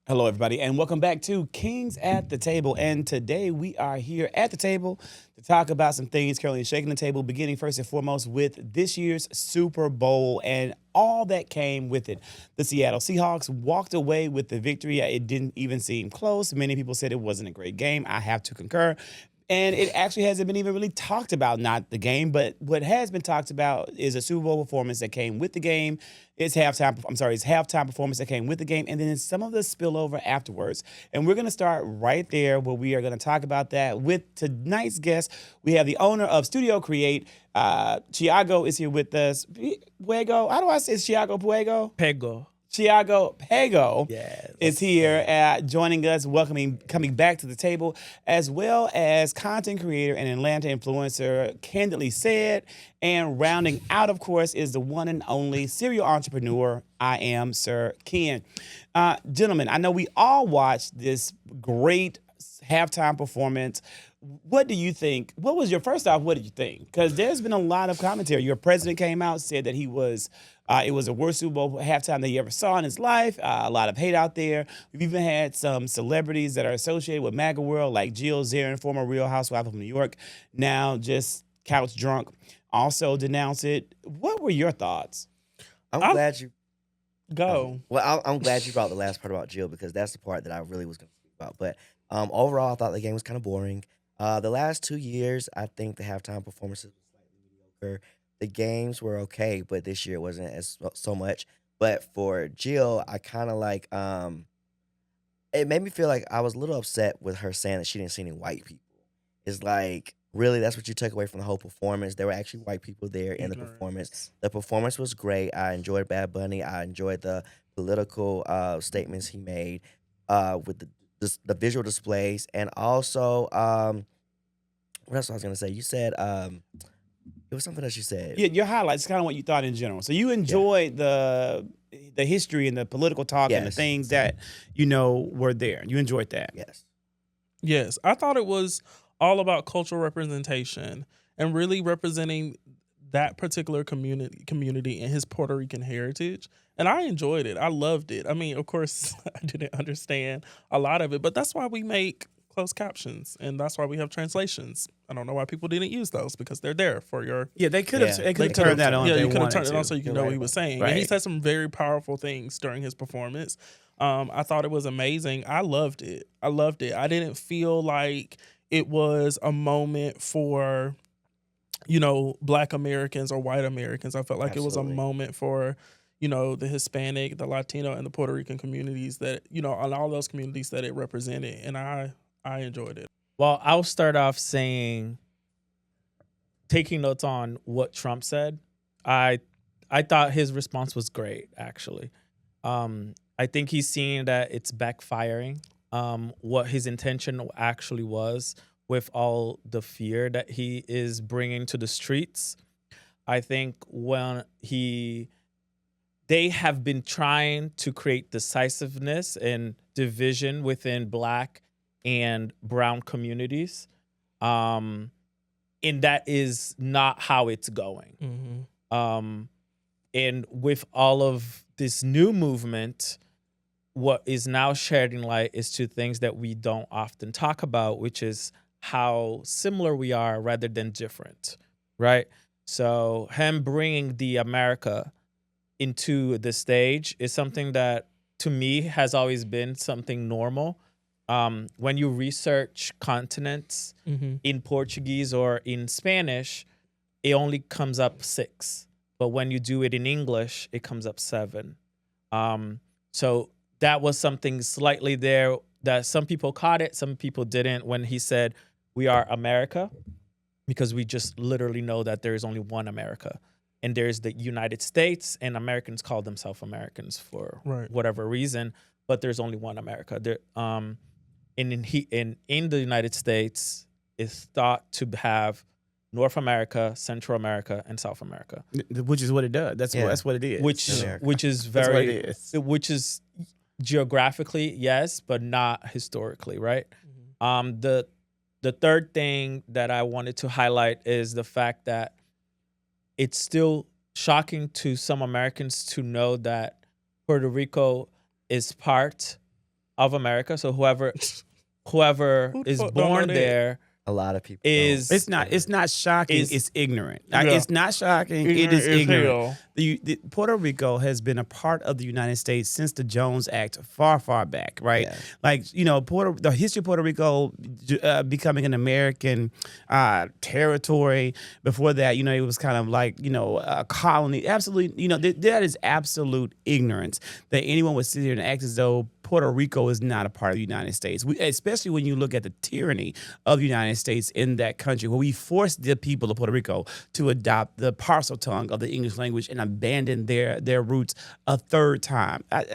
Hello, everybody, and welcome back to Kings at the Table. And today we are here at the table to talk about some things currently shaking the table, beginning first and foremost with this year's Super Bowl and all that came with it. The Seattle Seahawks walked away with the victory. It didn't even seem close. Many people said it wasn't a great game. I have to concur. And it actually hasn't been even really talked about, not the game, but what has been talked about is a Super Bowl performance that came with the game. It's halftime performance that came with the game, and then some of the spillover afterwards. And we're going to start right there where we are going to talk about that with tonight's guest. We have the owner of Studio Create. Thiago is here with us. Puego, how do I say Thiago Puego? Pego. Thiago Pego Yes. is here joining us, coming back to the table, as well as content creator and Atlanta influencer, Candidly Said. And rounding out, of course, is the one and only serial entrepreneur, I am Sir Ken. Gentlemen, I know we all watched this great halftime performance. What do you think? What did you think? Because there's been a lot of commentary. Your president came out, said that it was the worst Super Bowl halftime that he ever saw in his life. A lot of hate out there. We've even had some celebrities that are associated with MAGA World, like Jill Zarin, former Real Housewife of New York, now just couch drunk, also denounce it. What were your thoughts? I'm glad you Go. I'm glad you brought the last part about Jill because that's the part that I really was going to speak about. But overall, I thought the game was kind of boring. The last 2 years, I think the halftime performances were slightly mediocre. The games were okay, but this year it wasn't as so much. But for Jill, I kind of it made me feel like I was a little upset with her saying that she didn't see any white people. It's like, really, that's what you took away from the whole performance. There were actually white people there in the performance. The performance was great. I enjoyed Bad Bunny. I enjoyed the political statements he made with the visual displays. And also, what else I was going to say? You said, it was something else you said. Yeah, your highlights, kind of what you thought in general. So you enjoyed the history and the political talk and the Yes. things that were there. You enjoyed that. Yes. Yes, I thought it was all about cultural representation and really representing that particular community and his Puerto Rican heritage. And I enjoyed it. I loved it. I mean, of course, I didn't understand a lot of it, but that's why we make closed captions and that's why we have translations. I don't know why people didn't use those because they're there for your. Yeah, they could have Yeah. turned that on. Yeah, if they you could have wanted turned it to. on so you can You're know what right he was about saying. Right. And he said some very powerful things during his performance. I thought it was amazing. I loved it. I didn't feel like it was a moment for, Black Americans or white Americans. I felt like it was a Absolutely. moment for, the Hispanic, the Latino, and the Puerto Rican communities that, and all those communities that it represented. And I enjoyed it. Well, I'll start off saying, taking notes on what Trump said. I thought his response was great, actually. I think he's seeing that it's backfiring. What his intention actually was with all the fear that he is bringing to the streets. I think when they have been trying to create decisiveness and division within Black and brown communities. And that is not how it's going. Mm-hmm. And with all of this new movement, what is now shedding light is to things that we don't often talk about, which is how similar we are rather than different, right? So him bringing the America into the stage is something that, to me, has always been something normal. When you research continents in Portuguese or in Spanish, it only comes up 6. But when you do it in English, it comes up 7. So that was something slightly there that some people caught it, some people didn't when he said, we are America, because we just literally know that there is only one America. And there's the United States, and Americans call themselves Americans for whatever reason, but there's only one America. In the United States, is thought to have North America, Central America, and South America, Which is what it does. That's what it is. which is That's what very, it is. which is geographically yes, but not historically, right? The third thing that I wanted to highlight is the fact that it's still shocking to some Americans to know that Puerto Rico is part of America. So whoever Who the is fuck don't know born that? there A lot of people is It's not shocking. Is- It's ignorant. Like, Yeah. it's not shocking. It Ignorant is as ignorant. hell. Puerto Rico has been a part of the United States since the Jones Act, far back, right? Yeah. Like, the history of Puerto Rico becoming an American territory. Before that, it was kind of like, a colony. Absolutely, that is absolute ignorance that anyone would sit here and act as though Puerto Rico is not a part of the United States, especially when you look at the tyranny of the United States in that country, where we forced the people of Puerto Rico to adopt the parcel tongue of the English language and abandon their roots a third time. And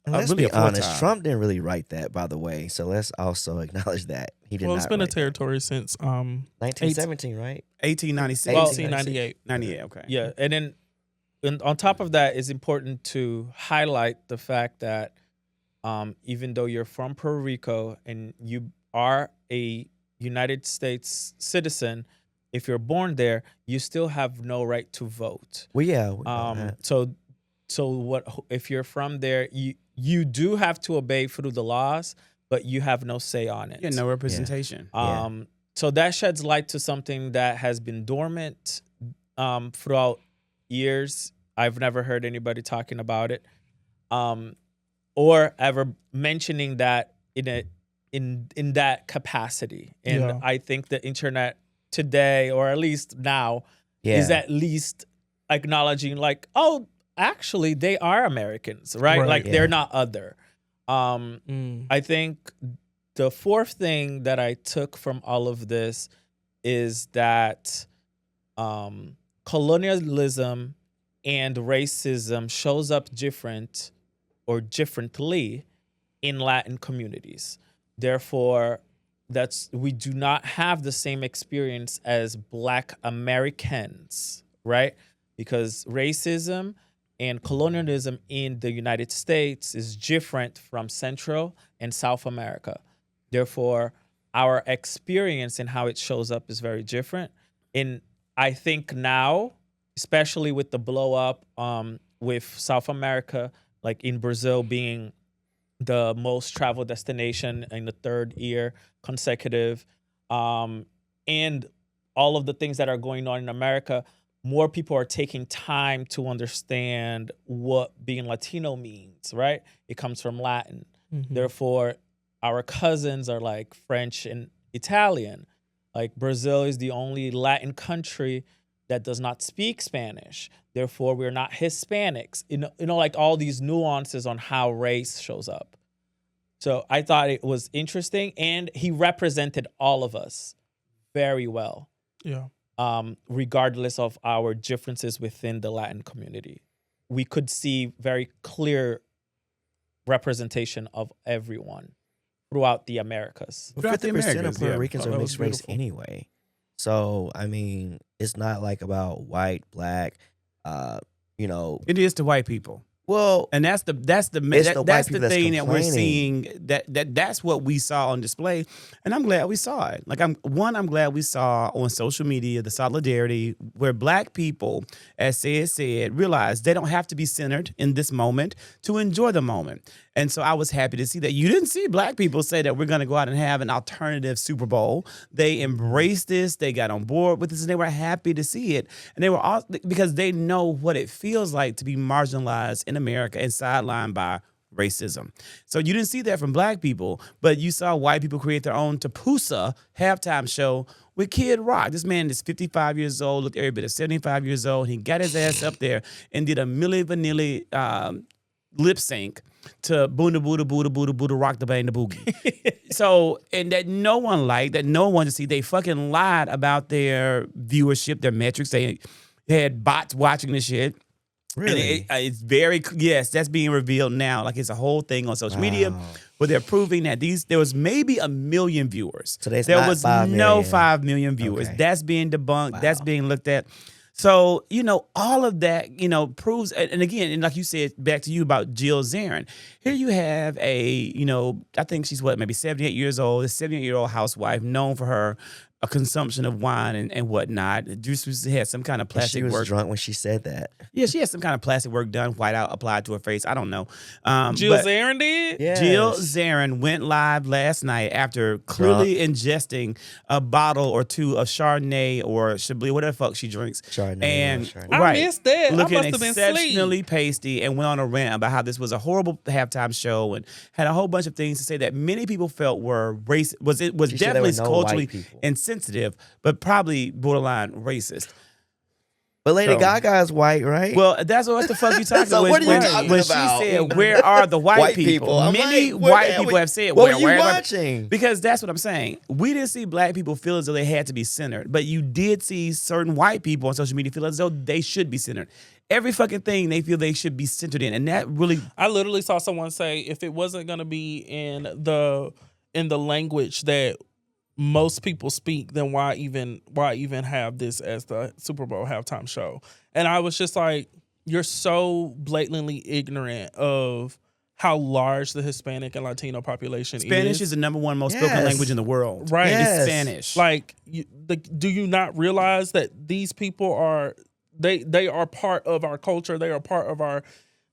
let's really be a fourth honest, time. Trump didn't really write that, by the way. So let's also acknowledge that he did Well, not. it's been a write that. territory since 1917, right? 1896, 1898. 98. Okay. Yeah, and then on top of that, it's important to highlight the fact that even though you're from Puerto Rico and you are a United States citizen, if you're born there, you still have no right to vote. Well, yeah. we know that. So what if you're from there? You do have to obey through the laws, but you have no say on it. Yeah, no representation. So that sheds light to something that has been dormant throughout years. I've never heard anybody talking about it, or ever mentioning that in that capacity. And Yeah. I think the internet today, or at least now, Yeah. is at least acknowledging, like, oh, actually they are Americans, right? Right. Like Yeah. they're not other. I think the fourth thing that I took from all of this is that colonialism and racism shows up differently in Latin communities. Therefore, we do not have the same experience as Black Americans, right? Because racism and colonialism in the United States is different from Central and South America. Therefore, our experience and how it shows up is very different. And I think now, especially with the blow up with South America, like in Brazil being the most traveled destination in the third year consecutive, and all of the things that are going on in America, more people are taking time to understand what being Latino means, right? It comes from Latin. Therefore, our cousins are like French and Italian. Like Brazil is the only Latin country that does not speak Spanish. Therefore, we're not Hispanics. Like all these nuances on how race shows up. So I thought it was interesting, and he represented all of us very well. Yeah. Regardless of our differences within the Latin community. We could see very clear representation of everyone throughout the Americas. Well, Throughout the 50% of Americas, Puerto yeah. Ricans Oh, are that was mixed race beautiful. anyway. So, I mean, it's not like about white, black, It is to white people. Well, And that's the It's the white people that's thing that we're complaining. seeing, that's what we saw on display, and I'm glad we saw it. Like I'm glad we saw on social media the solidarity where Black people, as said, realize they don't have to be centered in this moment to enjoy the moment. And so I was happy to see that. You didn't see Black people say that we're going to go out and have an alternative Super Bowl. They embraced this. They got on board with this, and they were happy to see it. And they were all because they know what it feels like to be marginalized in America and sidelined by racism. So you didn't see that from Black people, but you saw white people create their own Tapusa halftime show with Kid Rock. This man is 55 years old, looked every bit of 75 years old. He got his ass up there and did a Milli Vanilli lip sync to Boona Buddha Buddha Buddha Buddha Rock the Bang the Boogie. So, and that no one liked, that no one wanted to see. They fucking lied about their viewership, their metrics. They had bots watching this shit. really? And it's very, yes, that's being revealed now. Like it's a whole thing on social media Wow. where they're proving that there was maybe 1 million viewers. So there's there not was 5 no million. 5 million viewers. Okay. That's being debunked. Wow. That's being looked at. So, all of that, proves, and again, and like you said, back to you about Jill Zarin. Here you have I think she's maybe 78 years old, a 78-year-old housewife known for her a consumption of wine and whatnot. Juice had some kind of And plastic she was work. drunk when she said that. Yeah, she had some kind of plastic work done, white out, applied to her face. I don't know. Jill But Zarin did? Yes. Jill Zarin went live last night after clearly ingesting a bottle or two of Chardonnay or Chablis, whatever the fuck she drinks. Chardonnay, And Chardonnay. I missed that. I looking must have been exceptionally asleep. pasty, and went on a rant about how this was a horrible halftime show and had a whole bunch of things to say that many people felt were racist. Was She said there definitely were no culturally white people. insensitive, but probably borderline racist. But Lady So- Gaga is white, right? Well, that's what the fuck you talking So about. what are you talking when about? she said, "Where are the white, White people?" people. I'm Many like, where white the- people have said, what "Where were you are the-" watching? Because that's what I'm saying. We didn't see black people feel as though they had to be centered, but you did see certain white people on social media feel as though they should be centered. Every fucking thing they feel they should be centered in, and that really I literally saw someone say if it wasn't going to be in the language that most people speak, then why even have this as the Super Bowl halftime show? And I was just like, you're so blatantly ignorant of how large the Hispanic and Latino population Spanish is the number one most spoken Yes. language in the world. Right. Yes. It's Spanish. like do you not realize that these people are they are part of our culture, they are part of our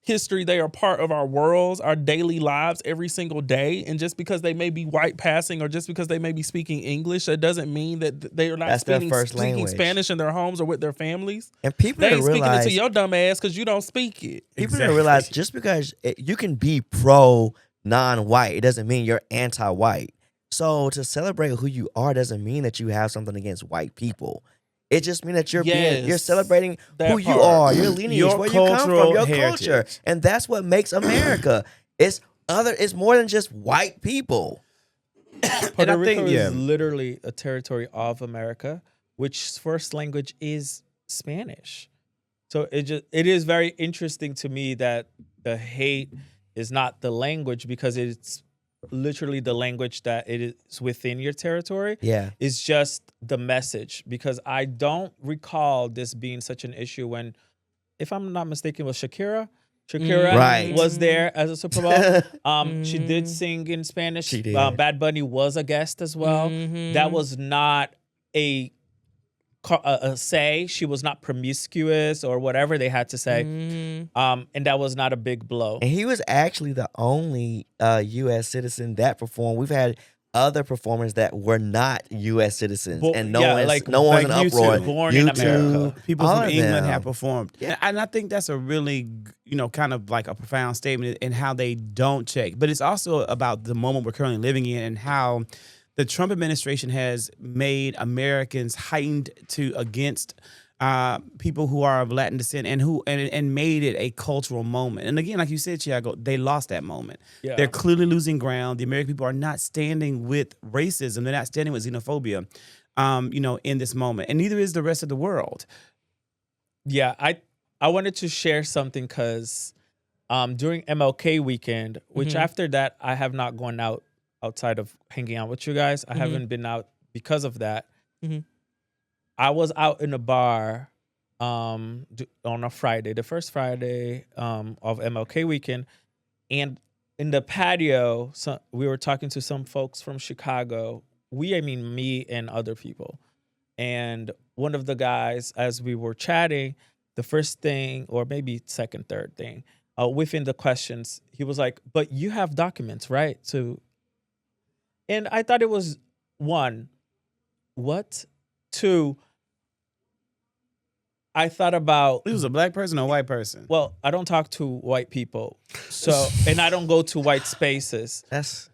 history, they are part of our worlds, our daily lives every single day, and just because they may be white passing or just because they may be speaking English, that doesn't mean that they are not That's their speaking, first speaking language. Spanish in their homes or with their families. And people They don't ain't speaking it realize to your dumb ass because you don't speak it. people don't realize just because you can be pro non-white, it doesn't mean you're anti-white. So to celebrate who you are doesn't mean that you have something against white people. It just means that you're Yes, you're celebrating that who you part. are, your lineage, Your where you come cultural from, your heritage. culture, and that's what makes America. It's more than just white people. Puerto I Rico think, yeah. is literally a territory of America, which first language is Spanish. So it is very interesting to me that the hate is not the language, because it's literally the language that it is within your territory. Yeah. It's just the message, because I don't recall this being such an issue when, if I'm not mistaken, was Shakira. Shakira Right. was there as a Super Bowl. She did sing in Spanish. She did. Bad Bunny was a guest as well. That was not a say. She was not promiscuous or whatever they had to say. And that was not a big blow. And he was actually the only U.S. citizen that performed. We've had other performers that were not U.S. citizens, Bo- and no yeah, one's like- no one's like in uproar. U2, born in America. People all from of England them. have performed. Yeah. And I think that's a really, kind of like a profound statement in how they don't check. But it's also about the moment we're currently living in and how the Trump administration has made Americans heightened against people who are of Latin descent and made it a cultural moment. And again, like you said, Thiago, they lost that moment. Yeah. They're clearly losing ground. The American people are not standing with racism. They're not standing with xenophobia, in this moment. And neither is the rest of the world. Yeah, I wanted to share something because during MLK weekend, which after that I have not gone out outside of hanging out with you guys. I haven't been out because of that. I was out in a bar on a Friday, the first Friday of MLK weekend, and in the patio, we were talking to some folks from Chicago. I mean me and other people. And one of the guys, as we were chatting, the first thing, or maybe second, third thing, within the questions, he was like, "But you have documents, right?" And I thought it was one, what? Two, I thought about, It was a black person or a white person. well, I don't talk to white people, and I don't go to white spaces. That's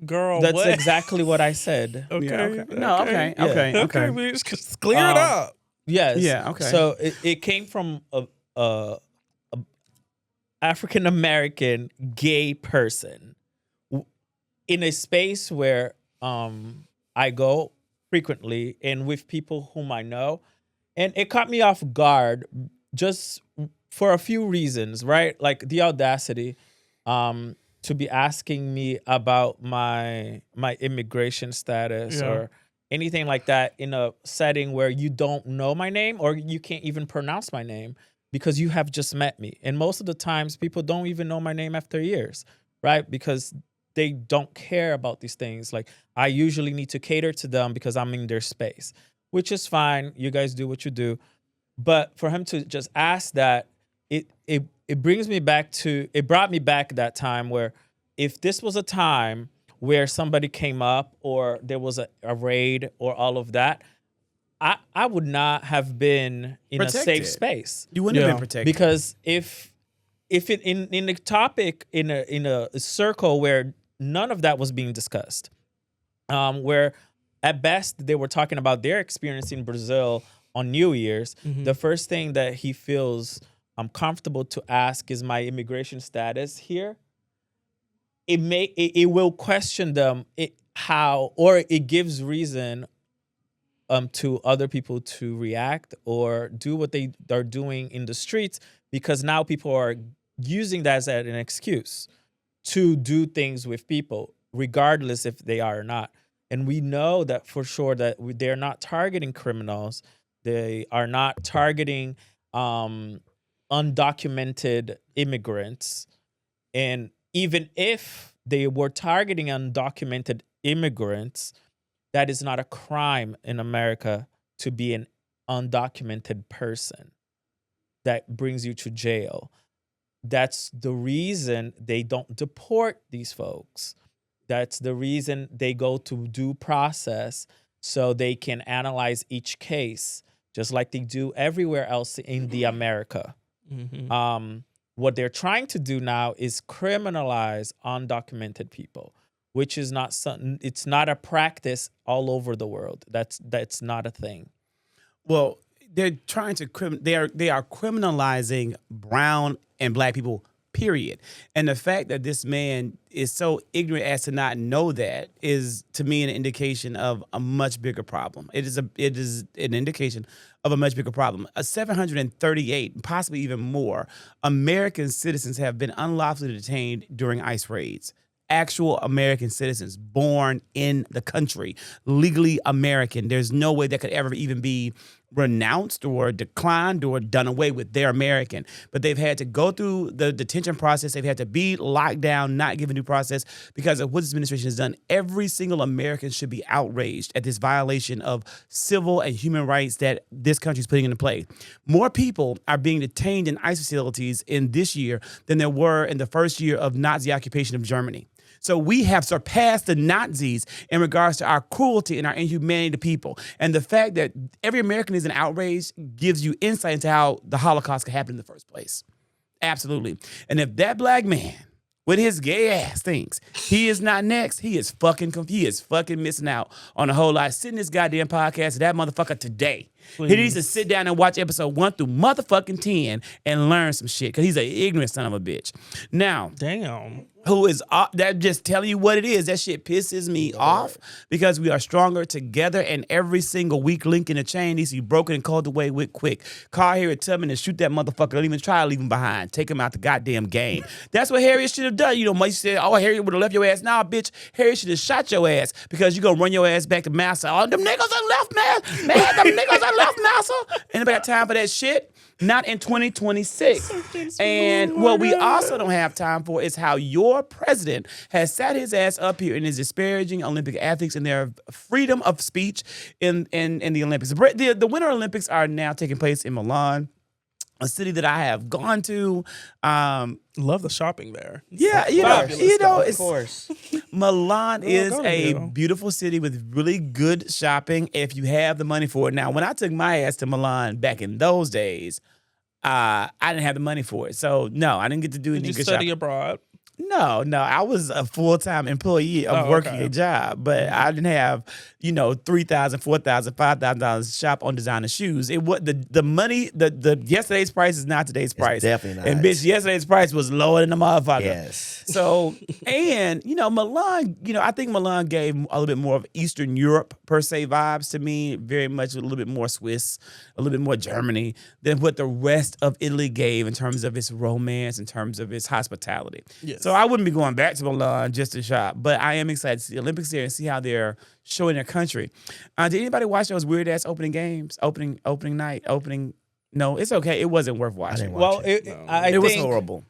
Girl, That's what? exactly what I said. Okay. Yeah, okay. No, okay. Yeah. Okay, bitch, just clear it up. Yes. Yeah, okay. So it came from a African American gay person in a space where I go frequently and with people whom I know, and it caught me off guard just for a few reasons, right? Like the audacity to be asking me about my immigration status Yeah. or anything like that in a setting where you don't know my name or you can't even pronounce my name because you have just met me. And most of the times people don't even know my name after years, right? Because they don't care about these things. Like, I usually need to cater to them because I'm in their space, which is fine. You guys do what you do. But for him to just ask that, it brings me back to, it brought me back that time where if this was a time where somebody came up or there was a raid or all of that, I would not have been in a safe Protected. space. You wouldn't have Yeah. been protected. Because if it in the topic in a circle where none of that was being discussed, where at best they were talking about their experience in Brazil on New Year's, the first thing that he feels comfortable to ask is my immigration status here. It will question them or it gives reason to other people to react or do what they are doing in the streets, because now people are using that as an excuse to do things with people, regardless if they are or not. And we know that for sure that they're not targeting criminals. They are not targeting undocumented immigrants. And even if they were targeting undocumented immigrants, that is not a crime in America to be an undocumented person. That brings you to jail. That's the reason they don't deport these folks. That's the reason they go to due process so they can analyze each case, just like they do everywhere else in the America. What they're trying to do now is criminalize undocumented people, which is not something. It's not a practice all over the world. That's not a thing. Well, they're trying to they are criminalizing brown and black people, period. And the fact that this man is so ignorant as to not know that is, to me, an indication of a much bigger problem. It is an indication of a much bigger problem. 738, possibly even more, American citizens have been unlawfully detained during ICE raids. Actual American citizens born in the country, legally American. There's no way that could ever even be renounced or declined or done away with. They're American. But they've had to go through the detention process. They've had to be locked down, not given due process because of what this administration has done. Every single American should be outraged at this violation of civil and human rights that this country is putting into play. More people are being detained in ICE facilities in this year than there were in the first year of Nazi occupation of Germany. So we have surpassed the Nazis in regards to our cruelty and our inhumanity to people. And the fact that every American is an outrage gives you insight into how the Holocaust could happen in the first place. Absolutely. And if that black man with his gay ass thinks he is not next, he is fucking missing out on a whole lot. Send this goddamn podcast to that motherfucker today. Please. He needs to sit down and watch episode 1 through motherfucking 10 and learn some shit because he's an ignorant son of a bitch. Now, damn. Who is that? Just telling you what it is. That shit pisses me off because we are stronger together, and every single weak link in the chain needs to be broken and called away with quick. Call Harriet Tubman and shoot that motherfucker. Don't even try to leave him behind. Take him out the goddamn game. That's what Harriet should have done. You know, Mike said, "Oh, Harriet would have left your ass." Nah, bitch. Harriet should have shot your ass because you gonna run your ass back to Massa. Oh, them niggas are left, man. Them niggas are left, Massa. Anybody got time for that shit? Not in 2026. And what we also don't have time for is how your president has sat his ass up here and is disparaging Olympic athletes and their freedom of speech in the Olympics. The Winter Olympics are now taking place in Milan, a city that I have gone to. Love the shopping there. Yeah, of course. Milan is go to a Milan. beautiful city with really good shopping if you have the money for it. Now, when I took my ass to Milan back in those days, I didn't have the money for it. So, no, I didn't get to do any Did you good study shopping. abroad? No, I was a full-time employee of working okay. a job, but I didn't have, $3,000, $4,000, $5,000 to shop on designer shoes. It was the money, the yesterday's price is not today's price. Definitely not. And bitch, yesterday's price was lower than the motherfucker. Yes. So, and, Milan, I think Milan gave a little bit more of Eastern Europe per se vibes to me, very much a little bit more Swiss, a little bit more Germany than what the rest of Italy gave in terms of its romance, in terms of its hospitality. Yes. So I wouldn't be going back to Milan just to shop, but I am excited to see the Olympics there and see how they're showing their country. Did anybody watch those weird ass opening games, opening night, opening? No, it's okay. It wasn't worth watching. didn't watch Well, it. I It was think horrible.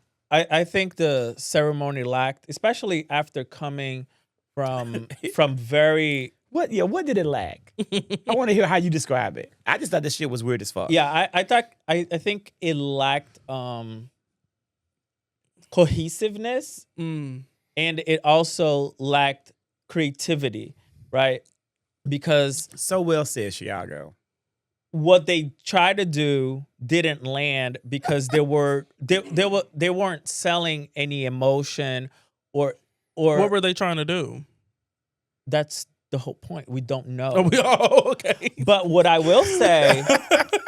I think the ceremony lacked, especially after coming from very What did it lack? I want to hear how you describe it. I just thought this shit was weird as fuck. I think it lacked cohesiveness, Mm. and it also lacked creativity, right? Because So well said, Chiago. what they tried to do didn't land because they weren't selling any emotion or What were they trying to do? that's the whole point. We don't know. Okay. But what I will say,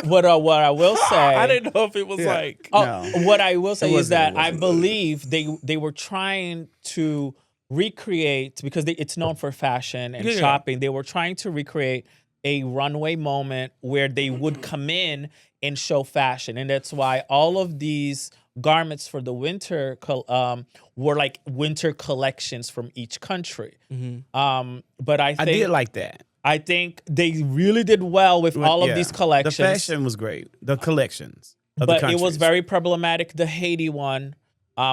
what I will say, I didn't know if it was Yeah. like. No. what I will say It is that wasn't. I believe they were trying to recreate, because it's known for fashion and Yeah. shopping. They were trying to recreate a runway moment where they would come in and show fashion, and that's why all of these garments for the winter were like winter collections from each country. Mhm. But I I think did like that. I think they really did well with all of Yeah. these collections. The fashion was great. The collections. Of But the it was countries. very problematic. The Haiti one,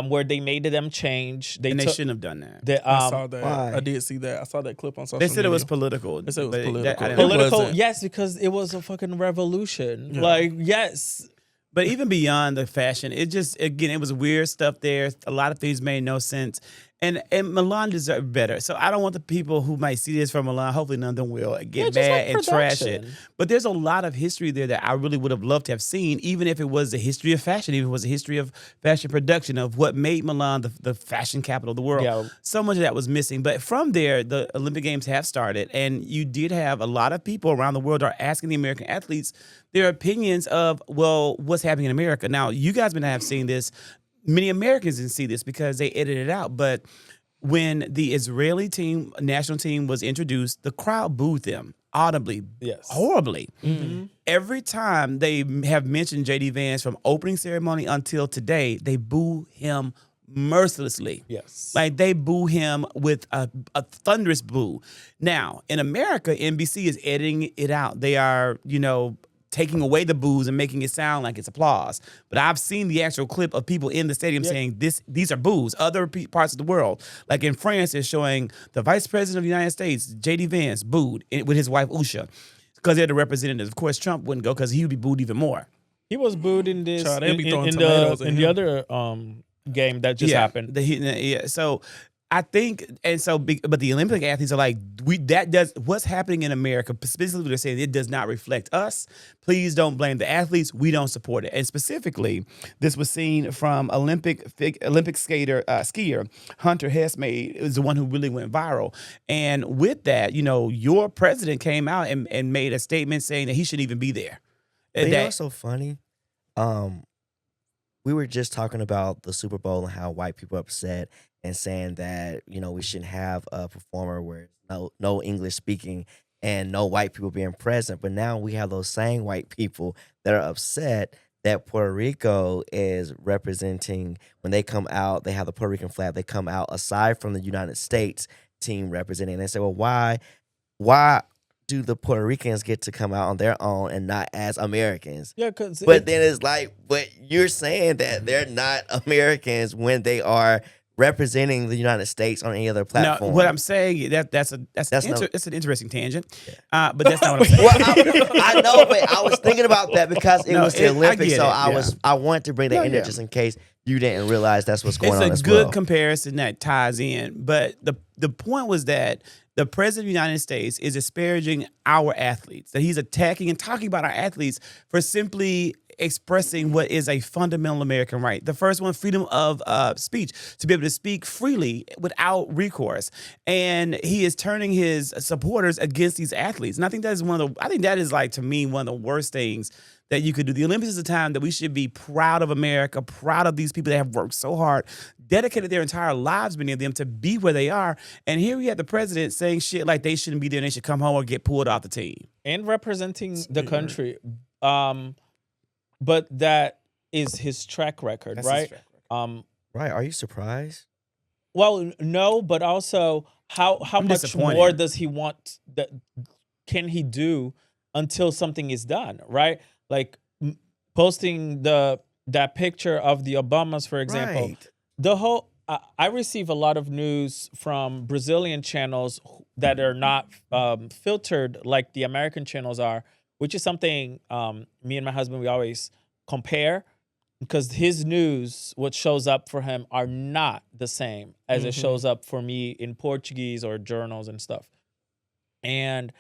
where they made them change. And they took shouldn't have done that. the I saw that. why? I did see that. I saw that clip on social They said it was media. political. They said it was but that- political. I didn't It like it. political. wasn't. Yes, because it was a fucking revolution. Yeah. Like, yes. But even beyond the fashion, it just, again, it was weird stuff there. A lot of things made no sense. And Milan deserved better. So I don't want the people who might see this from Milan, hopefully none of them will, get Yeah, just mad like and trash it. production. But there's a lot of history there that I really would have loved to have seen, even if it was the history of fashion, even if it was the history of fashion production, of what made Milan the fashion capital of the world. Yeah. So much of that was missing. But from there, the Olympic Games have started, and you did have a lot of people around the world are asking the American athletes their opinions of, well, what's happening in America. Now, you guys may not have seen this. Many Americans didn't see this because they edited it out. But when the Israeli national team was introduced, the crowd booed them audibly, Yes. horribly. Mm-hmm. Every time they have mentioned J.D. Vance from opening ceremony until today, they boo him mercilessly. Yes. Like they boo him with a thunderous boo. Now, in America, NBC is editing it out. They are, taking away the boos and making it sound like it's applause. But I've seen the actual clip of people in the stadium saying these are boos. Other parts of the world, like in France, is showing the Vice President of the United States, J.D. Vance, booed with his wife Usha, because they're the representatives. Of course, Trump wouldn't go because he would be booed even more. He was booed in this Child, they be throwing in tomatoes the at in the him. other game that just happened. So I think, but the Olympic athletes are like, what's happening in America, specifically they're saying it does not reflect us. Please don't blame the athletes. We don't support it. And specifically, this was seen from Olympic skier Hunter Hessmade is the one who really went viral. And with that, your president came out and made a statement saying that he shouldn't even be there. But you know what's so funny? We were just talking about the Super Bowl and how white people are upset and saying that, we shouldn't have a performer where no English speaking and no white people being present. But now we have those same white people that are upset that Puerto Rico is representing, when they come out, they have the Puerto Rican flag, they come out aside from the United States team representing. And they say, well, why do the Puerto Ricans get to come out on their own and not as Americans? Yeah, because But then it's like, but you're saying that they're not Americans when they are representing the United States on any other platform. No, what I'm saying that's an interesting tangent, but that's not what I'm saying. Well, I know, but I was thinking about that because it was the I Olympics, get so it, I wanted to bring that in there Yeah. just in case you didn't realize that's what's going on It's as a good well. comparison that ties in, but the point was that the president of the United States is disparaging our athletes, that he's attacking and talking about our athletes for simply expressing what is a fundamental American right. The first one, freedom of speech, to be able to speak freely without recourse. And he is turning his supporters against these athletes. And I think that is like, to me, one of the worst things that you could do. The Olympics is a time that we should be proud of America, proud of these people that have worked so hard, dedicated their entire lives, many of them, to be where they are. And here we have the president saying shit like they shouldn't be there and they should come home or get pulled off the team. and representing the country. But that is his track record, That's right? his track record. Right? Are you surprised? Well, no, but also how I'm much disappointed. more does he want? That can he do until something is done, right? Like posting the that picture of the Obamas, for example, Right. the whole I receive a lot of news from Brazilian channels that are not filtered like the American channels are, which is something me and my husband, we always compare, because his news, what shows up for him, are not the same as it shows up for me in Portuguese or journals and stuff. And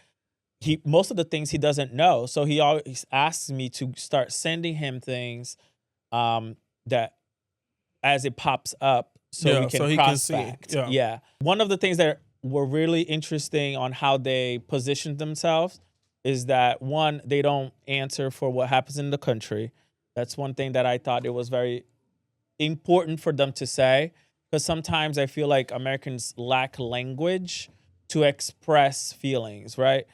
most of the things he doesn't know, so he always asks me to start sending him things that as it pops up, so we can so he can cross see. fact. Yeah. One of the things that were really interesting on how they positioned themselves is that, one, they don't answer for what happens in the country. That's one thing that I thought it was very important for them to say, because sometimes I feel like Americans lack language to express feelings, right?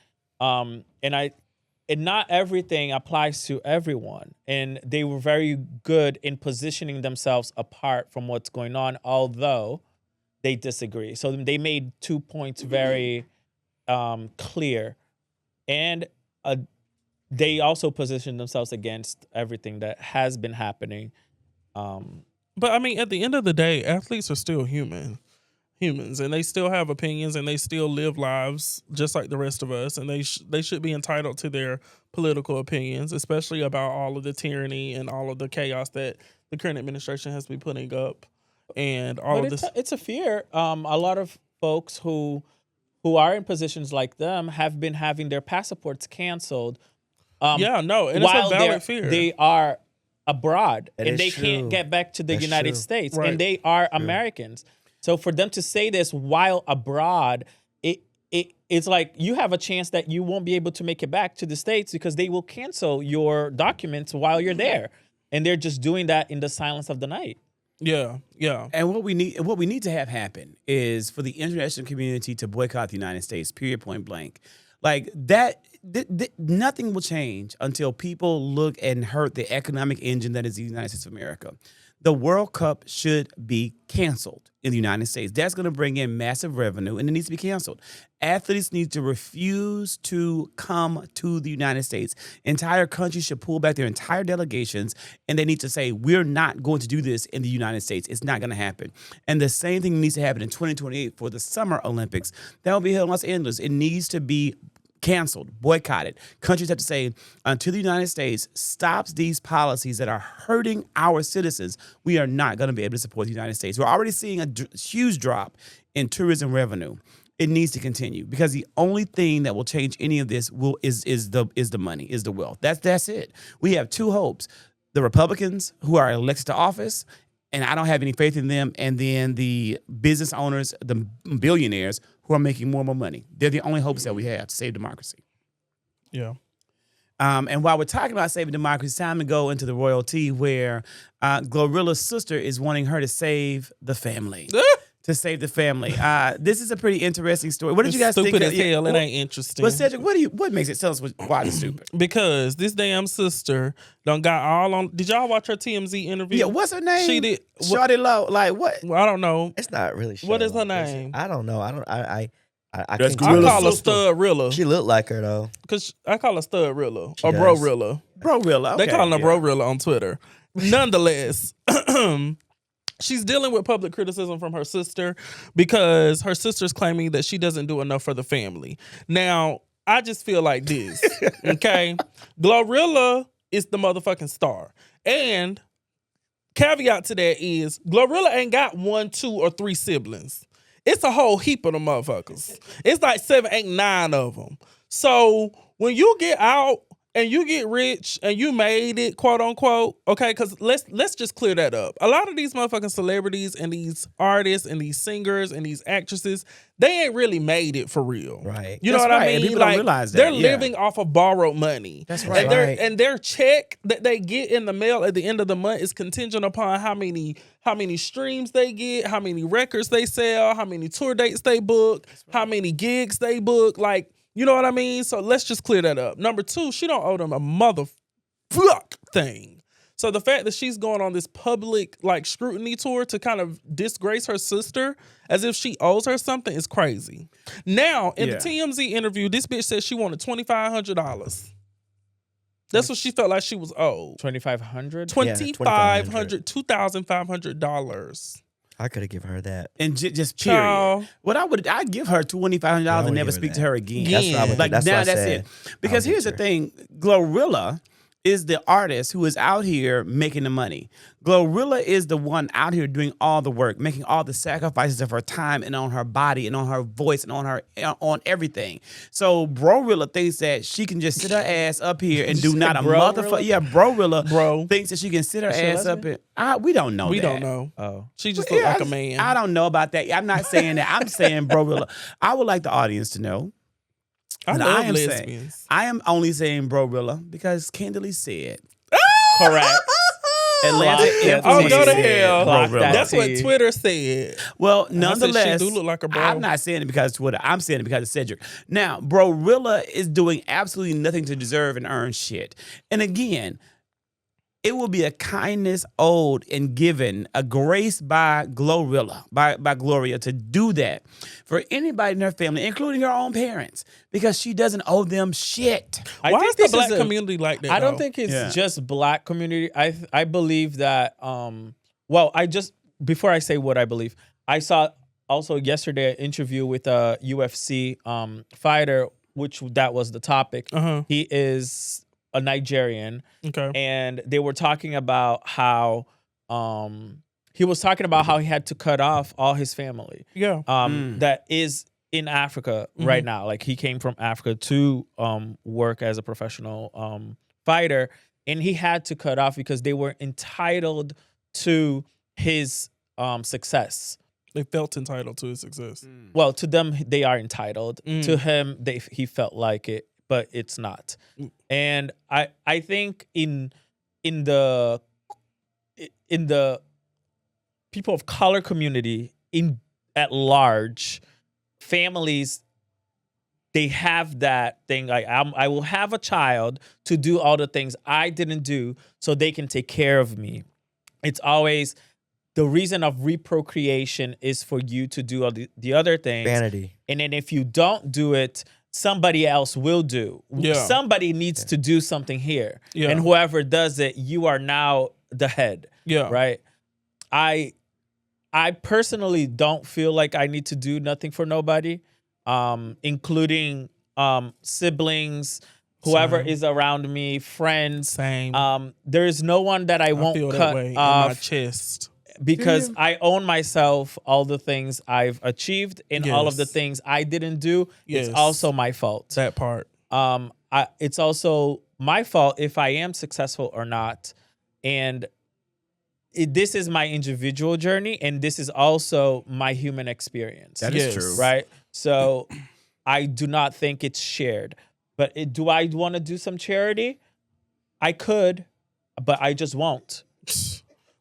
And not everything applies to everyone. And they were very good in positioning themselves apart from what's going on, although they disagree. So they made 2 points very clear. And they also positioned themselves against everything that has been happening. But I mean, at the end of the day, athletes are still humans, and they still have opinions, and they still live lives just like the rest of us, and they should be entitled to their political opinions, especially about all of the tyranny and all of the chaos that the current administration has been putting up, and all of this. It's a fear. A lot of folks who are in positions like them have been having their passports canceled. And it's a while valid fear. they are abroad That and is they true. can't get back to the That's United true. States, Right. and they are Americans. So for them to say this while abroad, it's like you have a chance that you won't be able to make it back to the States because they will cancel your documents while you're there, and they're just doing that in the silence of the night. Yeah. And what we need to have happen is for the international community to boycott the United States, period, point blank. Like that, nothing will change until people look and hurt the economic engine that is the United States of America. The World Cup should be canceled in the United States. That's going to bring in massive revenue, and it needs to be canceled. Athletes need to refuse to come to the United States. Entire countries should pull back their entire delegations, and they need to say, we're not going to do this in the United States. It's not going to happen. And the same thing needs to happen in 2028 for the Summer Olympics. That will be held in Los Angeles. It needs to be canceled, boycotted. Countries have to say, until the United States stops these policies that are hurting our citizens, we are not going to be able to support the United States. We're already seeing a huge drop in tourism revenue. It needs to continue because the only thing that will change any of this is the money, is the wealth. That's it. We have two hopes: the Republicans who are elected to office, and I don't have any faith in them, and then the business owners, the billionaires who are making more and more money. They're the only hopes that we have to save democracy. Yeah. And while we're talking about saving democracy, it's time to go into the royalty where Glorilla's sister is wanting her to save the family. To save the family. This is a pretty interesting story. What did you guys think? Stupid as hell. It ain't interesting. But Cedric, what makes it tell us why it's stupid? Because this damn sister done got all on. Did y'all watch her TMZ interview? Yeah, what's her name? She did. Shawty Low. Like what? Well, I don't know. It's not really. What is her Shallow, is it? name? I don't know. I That's can't I Gorilla's call her sister. Stud Rilla. She looked like her though. Because I call her Stud Rilla She or Bro does. Rilla. Bro Rilla. Okay, They call her yeah. Bro Rilla on Twitter. Nonetheless, she's dealing with public criticism from her sister because her sister's claiming that she doesn't do enough for the family. Now, I just feel like this, okay? Glorilla is the motherfucking star. And caveat to that is Glorilla ain't got 1, 2, or 3 siblings. It's a whole heap of them motherfuckers. It's like 7, 8, 9 of them. So when you get out and you get rich and you made it, quote unquote, okay, because let's just clear that up. A lot of these motherfucking celebrities and these artists and these singers and these actresses, they ain't really made it for real. Right. You know That's what right, I and mean? people don't realize that, they're yeah. living off of borrowed money. That's right. And their check that they get in the mail at the end of the month is contingent upon how many streams they get, how many records they sell, how many tour dates they book, how many gigs they book. Like, you know what I mean? So let's just clear that up. Number 2, she don't owe them a motherfuck thing. So the fact that she's going on this public like scrutiny tour to kind of disgrace her sister as if she owes her something is crazy. Now, in the TMZ interview, this bitch said she wanted $2,500. That's what she felt like she was owed. $2,500. $2,500, $2,500. I could have given her that. And just period. Child. I'd give her $2,500 I and would never give her speak to that. her again. That's what I would do. Like That's now, what I that's said. it. Because I would here's the give thing: Glorilla is the artist who is out here making the money. Glorilla is the one out here doing all the work, making all the sacrifices of her time and on her body and on her voice and on everything. So Brorilla thinks that she can just sit her ass up here and do not a motherfucker. Yeah, Brorilla thinks that she can sit her ass up and we don't know. We that. don't know. Oh. She just looked like a man. I don't know about that. I'm not saying that. I'm saying Brorilla. I would like the audience to know. I And love am lesbians. saying, I am only saying Brorilla because Candidly said. Correct. Atlanta Clock Oh, influencer go to said hell. Brorilla. That's what T. Twitter said. Well, I said nonetheless, she do look like a bro. I'm not saying it because of Twitter. I'm saying it because of Cedric. Now, Brorilla is doing absolutely nothing to deserve and earn shit. And again, it will be a kindness owed and given, a grace by Glorilla, by Gloria to do that for anybody in her family, including her own parents, because she doesn't owe them shit. Why is the black community like that? I don't though? think it's Yeah. just black community. I believe that before I say what I believe, I saw also yesterday an interview with a UFC fighter, which that was the topic. He is a Nigerian. Okay. And they were talking about how he was talking about how he had to cut off all his family. Yeah. That is in Africa right now. Like he came from Africa to work as a professional fighter, and he had to cut off because they were entitled to his success. They felt entitled to his success. Well, to them they are entitled. To him, he felt like it, but it's not. And I think in the people of color community at large, families, they have that thing like I will have a child to do all the things I didn't do so they can take care of me. It's always the reason of reprocreation is for you to do all the other things. Vanity. And then if you don't do it, somebody else will do. Yeah. Somebody needs to do something here. Yeah. And whoever does it, you are now the head. Yeah. Right? I personally don't feel like I need to do nothing for nobody, including siblings, whoever Same. is around me, friends. Same. There is no one that I won't feel cut that way in my off chest. because I own myself, all the things I've achieved and all of the Yes. things I didn't do. Yes. It's also my fault. That part. It's also my fault if I am successful or not. And this is my individual journey, and this is also my human experience. That is true. Right? So I do not think it's shared. But do I want to do some charity? I could, but I just won't.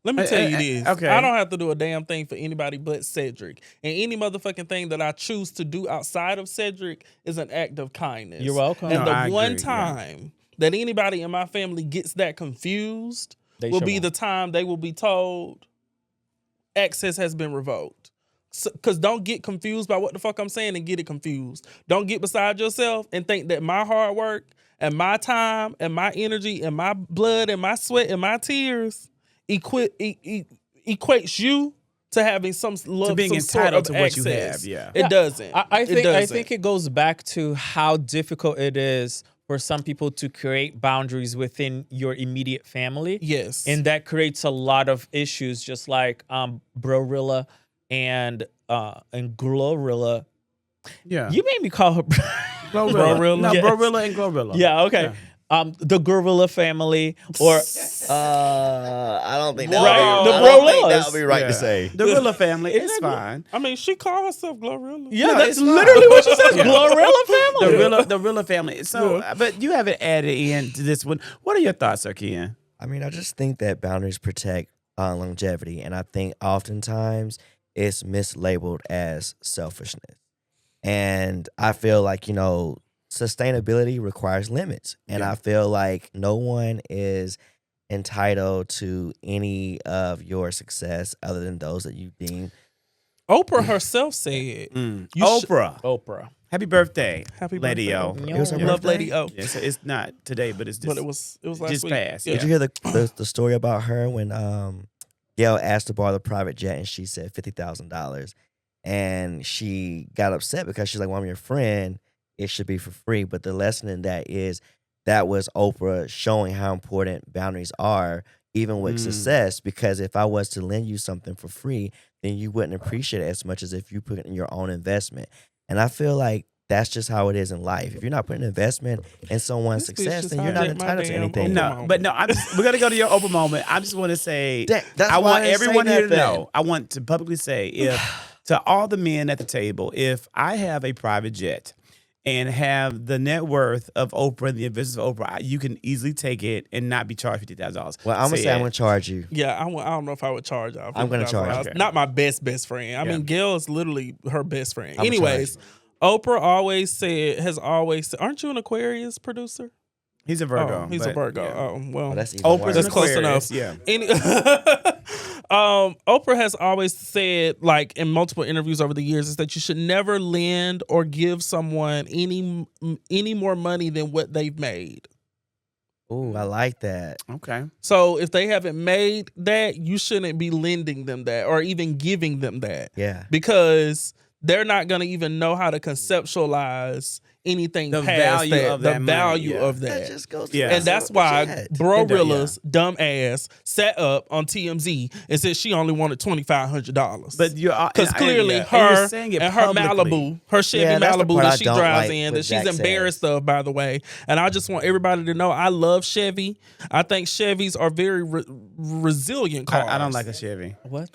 Let me tell you this. okay. I don't have to do a damn thing for anybody but Cedric. And any motherfucking thing that I choose to do outside of Cedric is an act of kindness. You're welcome. And No, I the one agree, time that anybody in my family gets that confused They will sure be won't. the time they will be told access has been revoked. Because don't get confused by what the fuck I'm saying and get it confused. Don't get beside yourself and think that my hard work and my time and my energy and my blood and my sweat and my tears equates you to having some love, To being some sort entitled of to what you access. have, yeah. It doesn't. I It think doesn't. it goes back to how difficult it is for some people to create boundaries within your immediate family. Yes. And that creates a lot of issues, just like Brorilla and Glorilla. Yeah. You made me call her Glorilla. No, Yes. Brorilla and Glorilla. Yeah, okay. The Gorilla family or I don't think Right, that the would be, I don't think Brorillas. that would be right Yeah. to say. The Rilla family. It's fine. I mean, she called herself Glorilla. yeah, No, that's it's fine. literally what she says. Yeah. Glorilla family. The Rilla family. So, but you haven't added in to this one. What are your thoughts, Sir Ken? I mean, I just think that boundaries protect longevity, and I think oftentimes it's mislabeled as selfishness. And I feel like, sustainability requires limits. And I feel like no one is entitled to any of your success other than those that you deem. Oprah herself said, Mm. You Oprah. Oprah. Happy birthday, Happy Lady birthday, O. Oprah. It was her Love birthday? Lady O. Yeah, so it's not today, but it's just, But it was last just week. passed. Yeah. Did you hear the story about her when Gail asked to borrow the private jet and she said $50,000, and she got upset because she's like, "Well, I'm your friend. It should be for free." But the lesson in that is that was Oprah showing how important boundaries are, even with success. Because if I was to lend you something for free, then you wouldn't appreciate it as much as if you put it in your own investment. And I feel like that's just how it is in life. If you're not putting investment in someone's This bitch success, just then you're not hijacked my entitled to damn anything. Oprah No, moment. but no, we're gonna go to your Oprah moment. I just want to say, That's I why want didn't say everyone here to nothing. know. I want to publicly say, if to all the men at the table, if I have a private jet and have the net worth of Oprah and the investments of Oprah, you can easily take it and not be charged $50,000. Well, I'm gonna say I'm gonna charge you. Yeah, I don't know if I would charge y'all. I'm gonna charge $50,000. you. Not my best friend. I Yeah. mean, Gail is literally her best friend. I'ma Anyways, Oprah has always said, aren't you an Aquarius producer? He's a Virgo. Oh, he's a but, Virgo. yeah. Oh, well. Oh, that's even Oprah's worse. an That's close Aquarius, enough. Yeah. Oprah has always said, like in multiple interviews over the years, is that you should never lend or give someone any more money than what they've made. Ooh, I like that. Okay. So if they haven't made that, you shouldn't be lending them that or even giving them that. Yeah. Because they're not going to even know how to conceptualize anything The past value that. of The that money, value yeah. of That that. just goes to Yeah. the And that's jet. why Brorilla's dumb ass sat up on TMZ and said she only wanted $2,500. But you're because clearly and you're her saying it and her publicly. Malibu, her Chevy Yeah, that's the Malibu part that I she don't drives like in, what that she's Zach embarrassed says. of, by the way. And I just want everybody to know I love Chevy. I think Chevys are very resilient cars. I don't like a Chevy. What?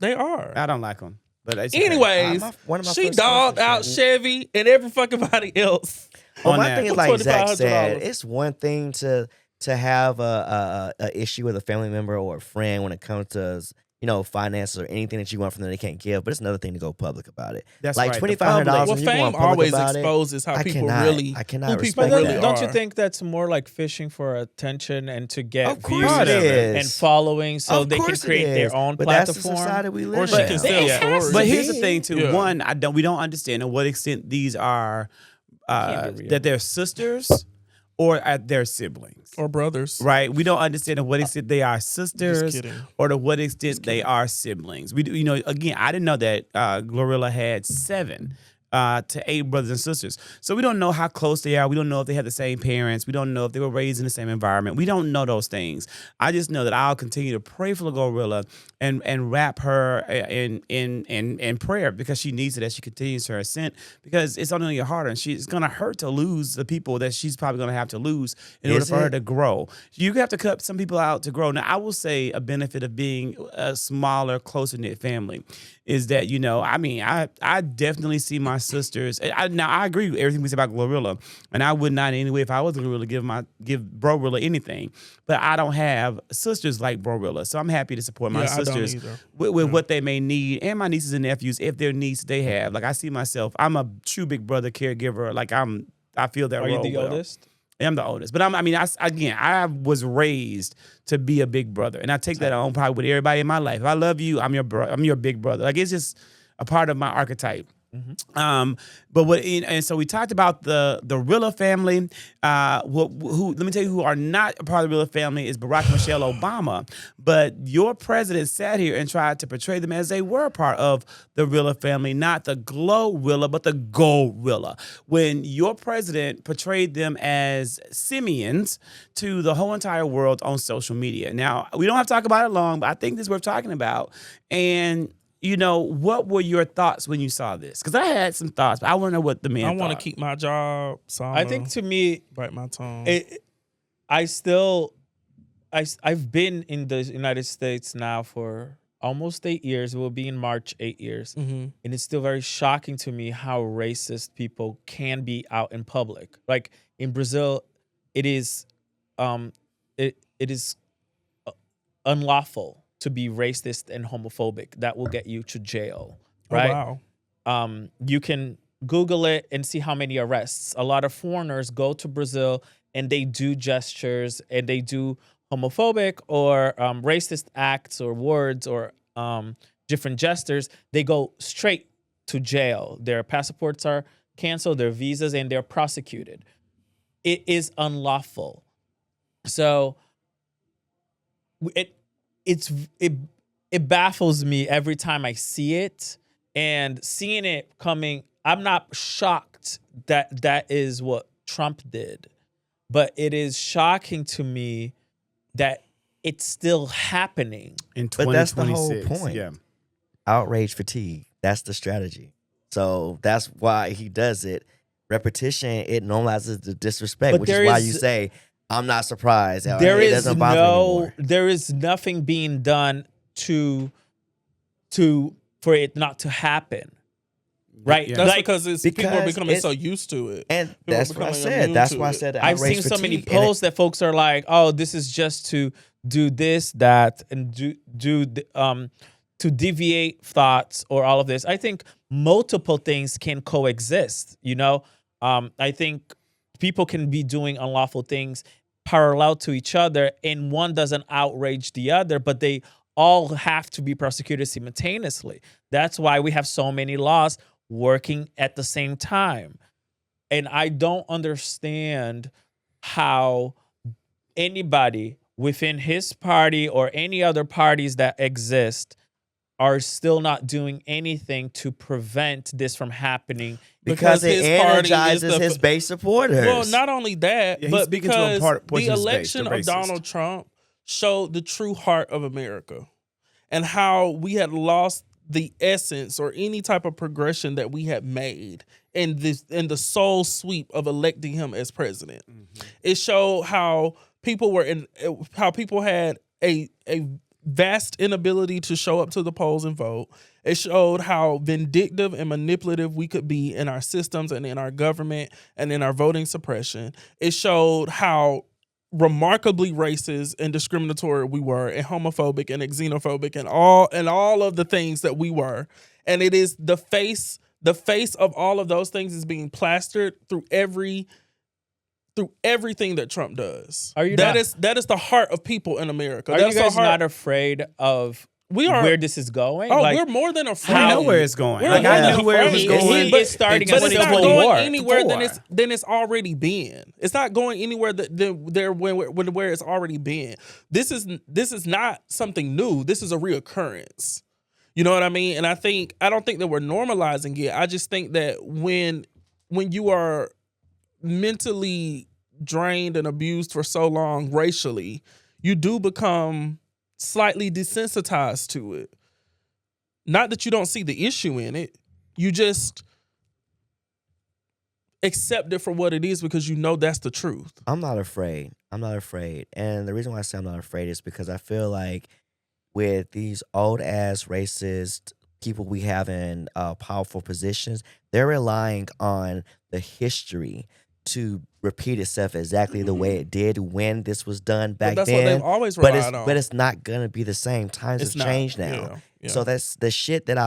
They are. I don't like them. But it's okay. Anyways, one of my she first dogged cars out was Chevy and every fucking body else. Well, on my that. thing is For like Zach said, $2,500. it's one thing to have a issue with a family member or a friend when it comes to finances or anything that you want from them they can't give, but it's another thing to go public about it. That's like right. The $2,500. public- Well, when you fame go public always about exposes how I people cannot- really, I cannot who people respect But that. really don't you are. think that's more like fishing for attention and to get Of course views it is. and following so Of they can course it create their is. own But that's the platform? society we Or live she in. can sell stories. But here's the thing too. Yeah. One, we don't understand to what extent these are Can't be real. that they're sisters or they're siblings. or brothers. Right, we don't understand to what extent they are sisters, kidding. or to what extent they are siblings. We do, again, I didn't know that Glorilla had 7 to 8 brothers and sisters. So we don't know how close they are. We don't know if they have the same parents. We don't know if they were raised in the same environment. We don't know those things. I just know that I'll continue to pray for Glorilla and wrap her in prayer, because she needs it as she continues her ascent, because it's only your heart, and it's going to hurt to lose the people that she's probably going to have to lose in order for her to grow. You have to cut some people out to grow. Now, I will say a benefit of being a smaller, closer-knit family is that, I definitely see my sisters. Now, I agree with everything we said about Glorilla, and I would not in any way, if I was Glorilla, give Brorilla anything. But I don't have sisters like Brorilla, so I'm happy to support my Yeah, I don't sisters either. with what they may need, and my nieces and nephews, if their needs they have. Like, I see myself, I'm a true big brother caregiver. Like, I feel that Are you role the well. oldest? I'm the oldest, but I was raised to be a big brother, and I take that on probably with everybody in my life. If I love you, I'm your big brother. Like, it's just a part of my archetype. And so we talked about the Rilla family. Who let me tell you, who are not a part of the Rilla family is Barack and Michelle Obama. But your president sat here and tried to portray them as they were part of the Rilla family, not the Glorilla, but the Gorilla. When your president portrayed them as simians to the whole entire world on social media. Now, we don't have to talk about it long, but I think this is worth talking about. And what were your thoughts when you saw this? Because I had some thoughts, but I want to know what the man I want to thought. keep my job, so I think to me, bite my tongue. I've been in the United States now for almost 8 years. It will be in March, 8 years. Mm-hmm. And it's still very shocking to me how racist people can be out in public. Like in Brazil, it is unlawful to be racist and homophobic. That will get you to jail, right? Oh, wow. You can Google it and see how many arrests. A lot of foreigners go to Brazil and they do gestures and they do homophobic or racist acts or words or different gestures. They go straight to jail. Their passports are cancel their visas, and they're prosecuted. It is unlawful. So it baffles me every time I see it, and seeing it coming. I'm not shocked that is what Trump did, but it is shocking to me that it's still happening in 2026. But that's the whole point. Yeah. Outrage fatigue. That's the strategy. So that's why he does it. Repetition, it normalizes the disrespect, But which is why you say, I'm not surprised. There It is doesn't bother me anymore. there is nothing being done for it not to happen. Right? Yeah. That's Like, because people are becoming it's- so used to it. And People that's are what I becoming said. immune That's to why I it. said I've outrage seen so many fatigue, and posts that folks are like, "Oh, this is just to do this, that, and to deviate thoughts or all of this." I think multiple things can coexist. I think people can be doing unlawful things parallel to each other, and one doesn't outrage the other, but they all have to be prosecuted simultaneously. That's why we have so many laws working at the same time. And I don't understand how anybody within his party or any other parties that exist are still not doing anything to prevent this from happening. because it his party is energizes his base supporters. Well, not only that, Yeah, he's but speaking to a because portion the of his base, election the of racist. Donald Trump showed the true heart of America and how we had lost the essence or any type of progression that we had made in the sole sweep of electing him as president. Mm-hmm. It showed how people had a vast inability to show up to the polls and vote. It showed how vindictive and manipulative we could be in our systems and in our government and in our voting suppression. It showed how remarkably racist and discriminatory we were, and homophobic and xenophobic, and all of the things that we were. And it is the face of all of those things is being plastered through everything that Trump does. That is the heart of people in America. Are That's you guys the heart. not afraid of We are. where this is going? Oh, Like, we're more than afraid. I know where it's going. We're Like, I more knew than where it was afraid. going. He is starting But a it's not civil going war. anywhere than War. it's already been. It's not going anywhere where it's already been. This is not something new. This is a reoccurrence. You know what I mean? And I don't think that we're normalizing it. I just think that when you are mentally drained and abused for so long racially, you do become slightly desensitized to it. Not that you don't see the issue in it. You just accept it for what it is because you know that's the truth. I'm not afraid. And the reason why I say I'm not afraid is because I feel like with these old ass racist people we have in powerful positions, they're relying on the history to repeat itself exactly the way it did when this was done back But that's then. what they've always but relied on. it's not gonna be the same. Times It's have not. changed now. Yeah. So that's the shit that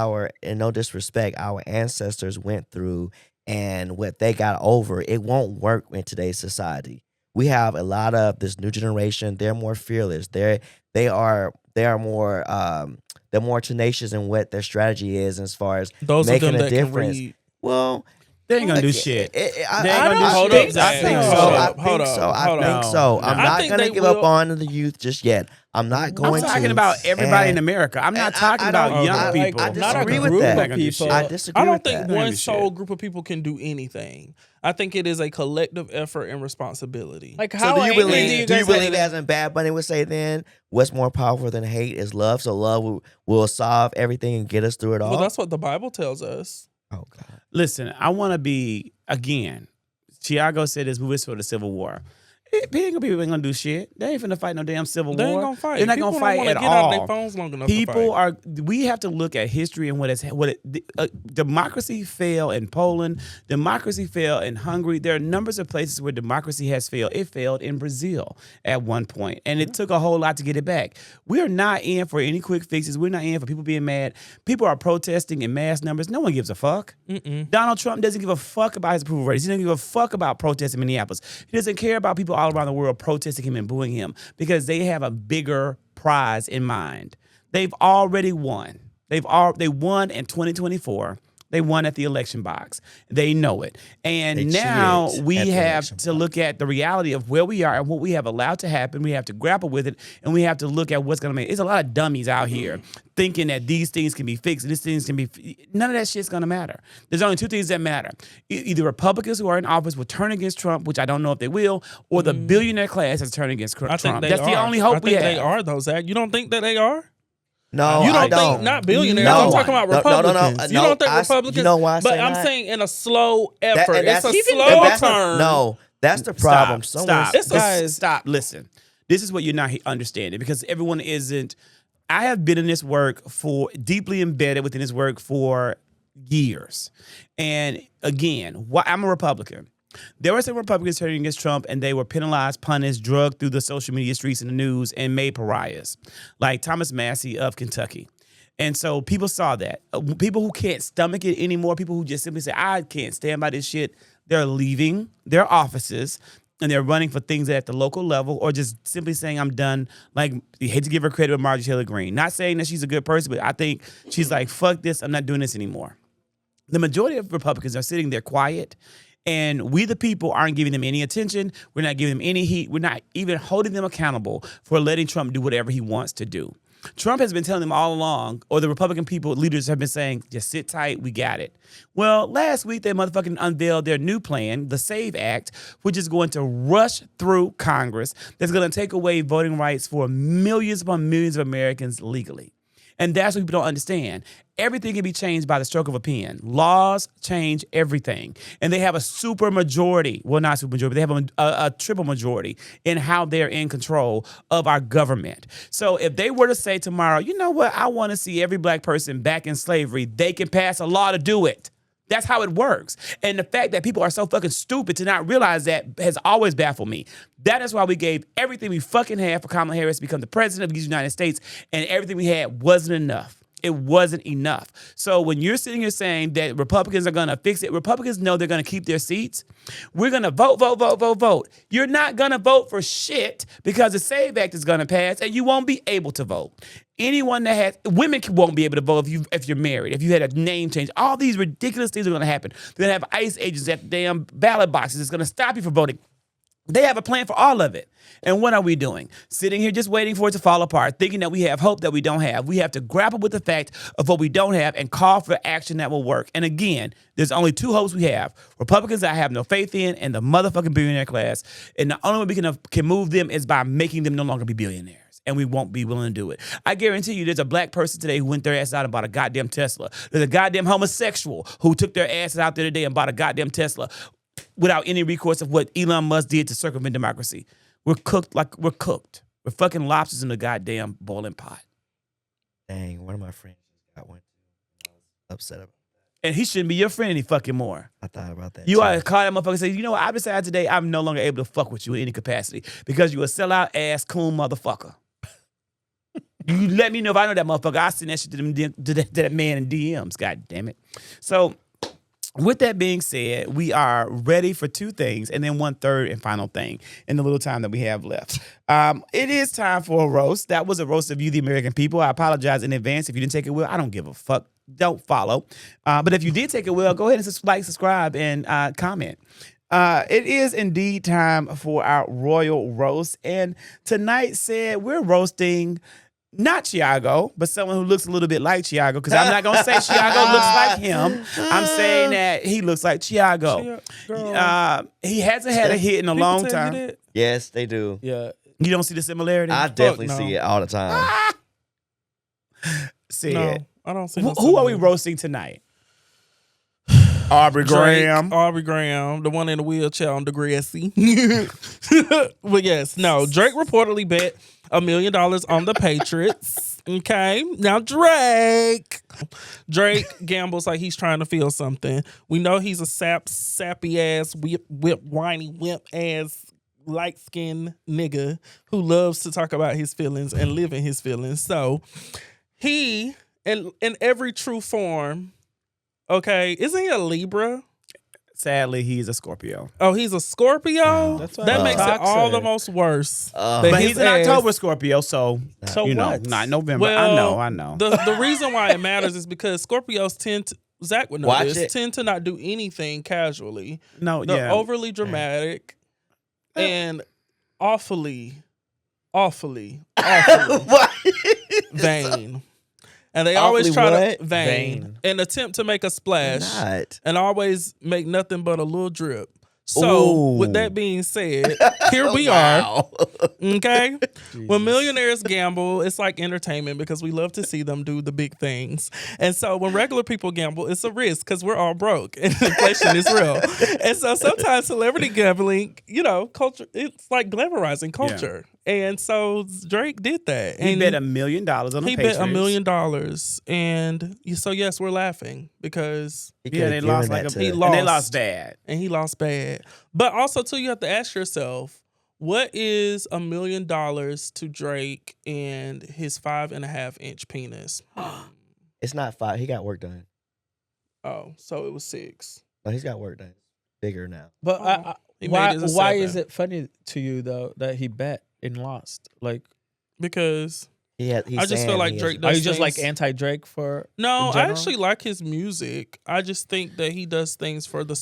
and no disrespect, our ancestors went through and what they got over. It won't work in today's society. We have a lot of this new generation. They're more fearless. They are more they're more tenacious in what their strategy is as far as Those making of them a that can difference. read. Well, They ain't gonna do like, shit. I They ain't gonna do Hold shit. up, Zach. think so. Hold I up, think hold so. up, I hold think up. so. I'm I not think gonna they give up will- on the youth just yet. I'm not going I'm to. talking about everybody in And America. I'm not and talking I about don't- young I- people. I not a disagree with group that. of Not gonna do people. shit. I disagree I don't with think that. Don't one have to sole shit. group of people can do anything. I think it is a collective effort and responsibility. Like, So how do you angry believe? do you Do you guys believe, get? as in Bad Bunny would say, then what's more powerful than hate is love? So love will solve everything and get us through it all. Well, that's what the Bible tells us. Oh God. Listen, I want to be, again, Tiago said this, we wish for the Civil War. People ain't gonna do shit. They ain't finna fight no damn Civil They War. ain't gonna fight. They're not People gonna don't fight wanna at get out of all. their phones long enough People to fight. we have to look at history and democracy failed in Poland, democracy failed in Hungary. There are numbers of places where democracy has failed. It failed in Brazil at one point, and it took a whole lot to get it back. We are not in for any quick fixes. We're not in for people being mad. People are protesting in mass numbers. No one gives a fuck. Donald Trump doesn't give a fuck about his approval ratings. He doesn't give a fuck about protests in Minneapolis. He doesn't care about people all around the world protesting him and booing him because they have a bigger prize in mind. They've already won. They won in 2024. They won at the election box. They know it. And They now cheated we at the have election to look at the reality of where we are and what we have allowed to happen. We have to grapple with it, and we have to look at what's going to make. There's a lot of dummies out here thinking that these things can be fixed and these things can be. None of that shit's going to matter. There's only two things that matter. Either Republicans who are in office will turn against Trump, which I don't know if they will, or the billionaire class has turned against Trump. I think they That's are. the only hope I we think have. they are, though, Zach. You don't think that they are? No, You I don't don't. think not billionaires. No. I'm talking about No, Republicans. You don't think Republicans? You know why I but say I'm that? saying in a slow effort. And It's a that's- slow that's the- turn. No, that's the problem. Stop. It's a- Guys, stop. Listen. This is what you're not understanding because everyone isn't. I have been in this work deeply embedded within this work for years. And again, I'm a Republican. There were some Republicans turning against Trump and they were penalized, punished, drugged through the social media streets and the news and made pariahs, like Thomas Massey of Kentucky. And so people saw that. People who can't stomach it anymore, people who just simply say, I can't stand by this shit, they're leaving their offices and they're running for things at the local level or just simply saying, I'm done. Like, you hate to give her credit with Marjorie Taylor Greene. Not saying that she's a good person, but I think she's like, fuck this, I'm not doing this anymore. The majority of Republicans are sitting there quiet. And we, the people, aren't giving them any attention. We're not giving them any heat. We're not even holding them accountable for letting Trump do whatever he wants to do. Trump has been telling them all along, or the Republican leaders have been saying, just sit tight, we got it. Well, last week they motherfucking unveiled their new plan, the SAVE Act, which is going to rush through Congress, that's going to take away voting rights for millions upon millions of Americans legally. And that's what people don't understand. Everything can be changed by the stroke of a pen. Laws change everything. And they have a super majority. Well, not super majority, but they have a triple majority in how they're in control of our government. So if they were to say tomorrow, you know what, I want to see every black person back in slavery, they can pass a law to do it. That's how it works. And the fact that people are so fucking stupid to not realize that has always baffled me. That is why we gave everything we fucking had for Kamala Harris to become the president of the United States, and everything we had wasn't enough. It wasn't enough. So when you're sitting here saying that Republicans are going to fix it, Republicans know they're going to keep their seats. We're going to vote. You're not going to vote for shit because the SAVE Act is going to pass and you won't be able to vote. Anyone that has, women won't be able to vote if you're married, if you had a name change. All these ridiculous things are going to happen. They're going to have ICE agents at the damn ballot boxes. It's going to stop you from voting. They have a plan for all of it. And what are we doing? Sitting here just waiting for it to fall apart, thinking that we have hope that we don't have. We have to grapple with the fact of what we don't have and call for action that will work. And again, there's only two hopes we have. Republicans I have no faith in and the motherfucking billionaire class. And the only way we can move them is by making them no longer be billionaires. And we won't be willing to do it. I guarantee you there's a black person today who went their ass out and bought a goddamn Tesla. There's a goddamn homosexual who took their asses out there today and bought a goddamn Tesla without any recourse of what Elon Musk did to circumvent democracy. We're cooked like we're cooked. We're fucking lobsters in the goddamn boiling pot. Dang, one of my friends got one. I was upset about And he shouldn't be your friend any fucking more. I thought about that. You too. ought to call that motherfucker and say, you know what, I've decided today I'm no longer able to fuck with you in any capacity because you a sellout ass coon motherfucker. You let me know if I know that motherfucker. I'll send that shit to that man in DMs. God damn it. So with that being said, we are ready for two things and then one third and final thing in the little time that we have left. It is time for a roast. That was a roast of you, the American people. I apologize in advance if you didn't take it well. I don't give a fuck. Don't follow. But if you did take it well, go ahead and like, subscribe, and comment. It is indeed time for our royal roast. And tonight, Ced, we're roasting not Chiago, but someone who looks a little bit like Chiago, because I'm not going to say Chiago looks like him. I'm saying that he looks like Chiago. He hasn't had a hit in a long time. Yes, they do. Yeah. You don't see the similarity? I definitely no. see it all the time. Ced, No, I don't see. who are we roasting tonight? Aubrey Graham. Aubrey Graham, the one in the wheelchair on Degrassi. But yes, no. Drake reportedly bet $1 million on the Patriots. Okay, now Drake gambles like he's trying to feel something. We know he's a sappy ass, whiny wimp ass, light skinned nigga who loves to talk about his feelings and live in his feelings. So he, in every true form. Okay, isn't he a Libra? Sadly, he's a Scorpio. Oh, he's a Scorpio? That's what that I'm makes it toxic. all the most worse. But he's an ass- October Scorpio, so So you know, what? not November. Well, I know. The reason why it matters is because Scorpios tend to, Zach would know Watch this, it. tend to not do anything casually. No, They're yeah. overly dramatic and awfully What? vain. And they Awfully always try what? to vain and attempt to make a splash Not. and always make nothing but a little drip. So, with Ooh. that being said, here we are. Wow. Okay. When millionaires gamble, it's like entertainment because we love to see them do the big things. And so when regular people gamble, it's a risk because we're all broke and inflation is real. And so sometimes celebrity gambling, culture, it's like glamorizing culture. And so Drake did that. He And bet $1 million on the he Patriots. bet $1 million. And so, yes, we're laughing because He Yeah, could've they given lost that like to- a, He and they lost. lost bad. he lost bad. But also, too, you have to ask yourself, what is $1 million to Drake and his 5.5-inch penis? It's not 5. He got work done. Oh, so it was 6. No, he's got work done. It's bigger now. But He why made it a why 7. is it funny to you though that he bet and lost? Like, Because He's I just saying feel like he Drake has- does are you just like things- anti-Drake for? No, in I general? actually like his music. I just think that he does things for the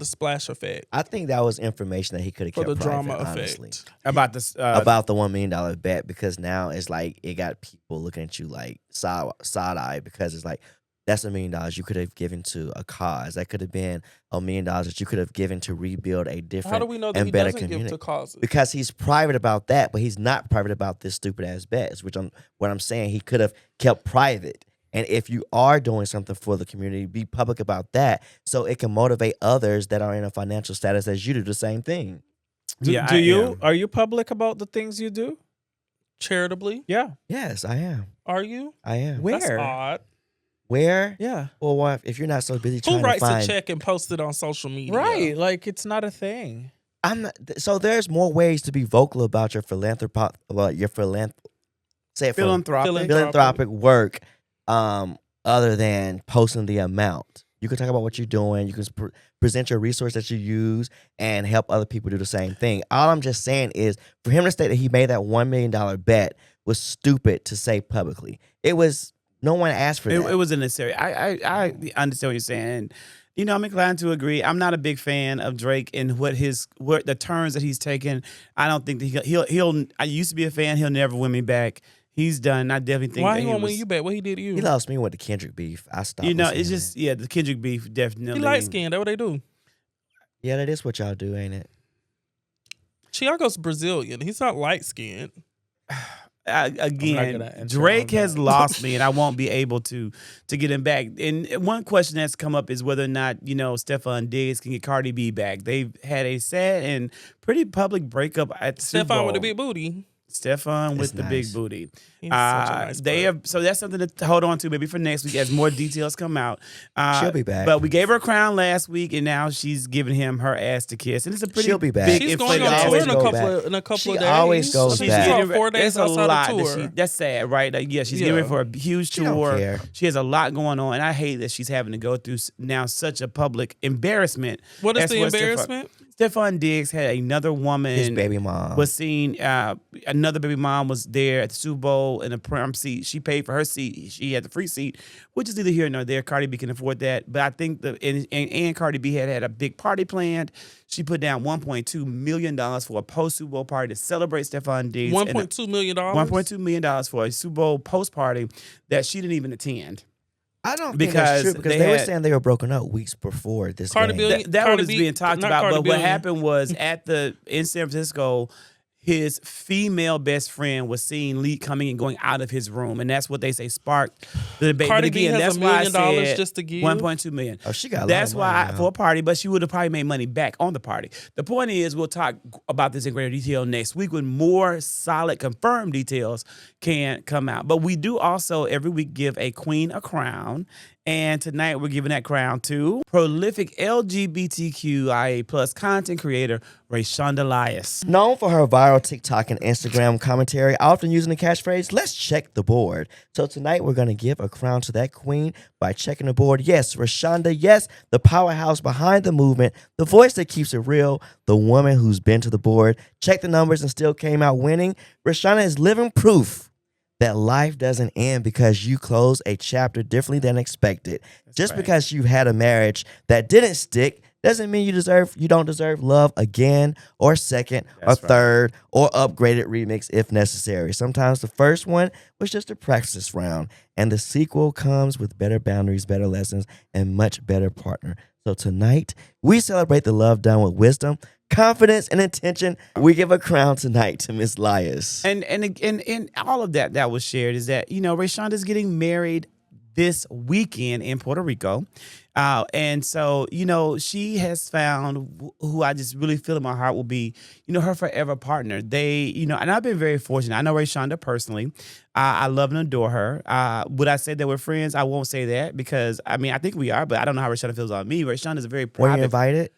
splash effect, I think that was information that he could have for kept the private, drama honestly. effect. About this. About the $1 million bet, because now it's like it got people looking at you like side eye, because it's like that's $1 million you could have given to a cause. That could have been $1 million that you could have given to rebuild a different How do we know that and he better doesn't community. give to causes? Because he's private about that, but he's not private about this stupid ass bets, what I'm saying he could have kept private. And if you are doing something for the community, be public about that so it can motivate others that are in a financial status as you do the same thing. Are you public about the things you do? Charitably? Yeah. Yes, I am. Are you? I am. Where? That's odd. Where? Yeah. Well, what if you're not so busy trying Who writes to find? a check and posts it on social media? Right. Like it's not a thing. I'm not, so there's more ways to be vocal about your philanthropic philanthropic work, other than posting the amount. You can talk about what you're doing. You can present your resource that you use and help other people do the same thing. All I'm just saying is for him to state that he made that $1 million bet was stupid to say publicly. It was, no one asked for that. It was unnecessary. I understand what you're saying. And, I'm inclined to agree. I'm not a big fan of Drake and what the turns that he's taken. I don't think that he'll. I used to be a fan. He'll never win me back. He's done. I definitely think. Why that he he won't was, win you back? What he did to you? He lost me with the Kendrick beef. I stopped. It's listening just to the Kendrick beef definitely. He light skinned. That's what they do. that. Yeah, that is what y'all do, ain't it? Chiago's Brazilian. He's not light skinned. Again, answer Drake on has that. lost me, and I won't be able to get him back. And one question that's come up is whether or not Stephon Diggs can get Cardi B back. They've had a sad and pretty public breakup at the Super Bowl. Stephon with a big booty. Stephon with It's the nice. big booty. He's such a nice They butt. have, so that's something to hold on to maybe for next week as more details come out. She'll be back. But we gave her a crown last week, and now she's giving him her ass to kiss, and it's a pretty She'll be back. big She's going inflated on ass. tour always in a go couple back. of days. She always goes She's back. on 4 days It's a outside lot. the That tour. that's sad, right? She's getting ready for a huge She don't tour. care. She has a lot going on, and I hate that she's having to go through now such a public embarrassment. What is That's the what embarrassment? Stephon Diggs had another woman. His baby mom. Was seen. Another baby mom was there at the Super Bowl in a prom seat. She paid for her seat. She had the free seat, which is neither here nor there. Cardi B can afford that, but I think and Cardi B had a big party planned. She put down $1.2 million for a post Super Bowl party to celebrate Stephon Diggs. $1.2 million. $1.2 million for a Super Bowl post party that she didn't even attend. I don't think because that's true because they they were had- saying they were broken up weeks before this Cardi game. B- That Cardi was B- being talked not about. Cardi But what B. happened was in San Francisco, his female best friend was seen coming and going out of his room, and that's what they say sparked the debate. Cardi But B again, has that's $1 why I million said just to give? $1.2 million. Oh, she got a lot That's of money why now. for a party, but she would have probably made money back on the party. The point is, we'll talk about this in greater detail next week when more solid, confirmed details can come out. But we do also every week give a queen a crown. And tonight we're giving that crown to prolific LGBTQIA plus content creator Raeshanda Lias. Known for her viral TikTok and Instagram commentary, often using the catchphrase, let's check the board. So tonight we're going to give a crown to that queen by checking the board. Yes, Raeshanda, yes, the powerhouse behind the movement, the voice that keeps it real, the woman who's been to the board, checked the numbers and still came out winning. Raeshanda is living proof that life doesn't end because you close a chapter differently than expected. Just right. because you had a marriage that didn't stick doesn't mean you don't deserve love again or second or That's right. third or upgraded remix if necessary. Sometimes the first one was just a practice round, and the sequel comes with better boundaries, better lessons, and much better partner. So tonight, we celebrate the love done with wisdom, confidence, and intention. We give a crown tonight to Miss Lias. And all of that was shared is that, Raeshonda's getting married this weekend in Puerto Rico. And so, she has found who I just really feel in my heart will be, her forever partner. They, and I've been very fortunate. I know Raeshonda personally. I love and adore her. Would I say that we're friends? I won't say that because, I think we are, but I don't know how Raeshonda feels about me. Raeshonda is a very Were you private. invited?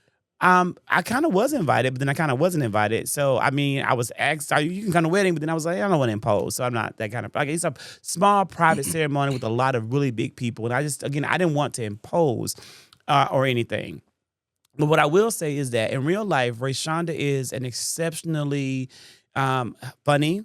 I kind of was invited, but then I kind of wasn't invited. So, I was asked, you can come to the wedding, but then I was like, I don't want to impose. So I'm not that kind of, it's a small private ceremony with a lot of really big people. And I didn't want to impose or anything. But what I will say is that in real life, Raeshonda is an exceptionally funny,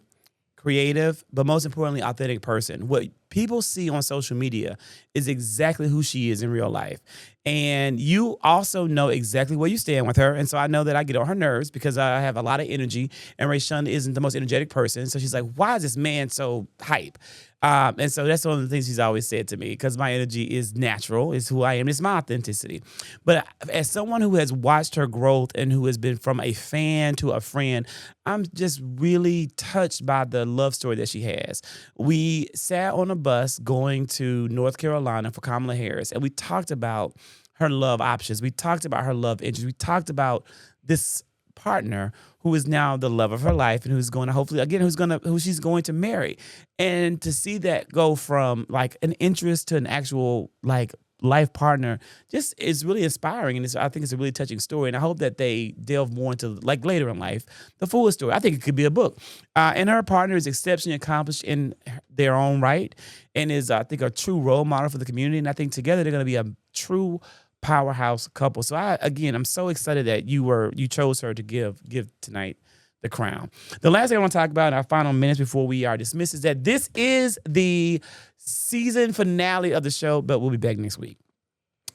creative, but most importantly, authentic person. What people see on social media is exactly who she is in real life. And you also know exactly where you stand with her. And so I know that I get on her nerves because I have a lot of energy and Raeshonda isn't the most energetic person. So she's like, why is this man so hype? And so that's one of the things she's always said to me because my energy is natural, it's who I am, it's my authenticity. But as someone who has watched her growth and who has been from a fan to a friend, I'm just really touched by the love story that she has. We sat on a bus going to North Carolina for Kamala Harris, and we talked about her love options. We talked about her love interests. We talked about this partner who is now the love of her life and who's going to hopefully again who she's going to marry, and to see that go from like an interest to an actual like life partner just is really inspiring, and I think it's a really touching story, and I hope that they delve more into like later in life the full story. I think it could be a book. And her partner is exceptionally accomplished in their own right and is I think a true role model for the community, and I think together they're going to be a true powerhouse couple. So I'm so excited that you chose her to give tonight the crown. The last thing I want to talk about in our final minutes before we are dismissed is that this is the season finale of the show, but we'll be back next week.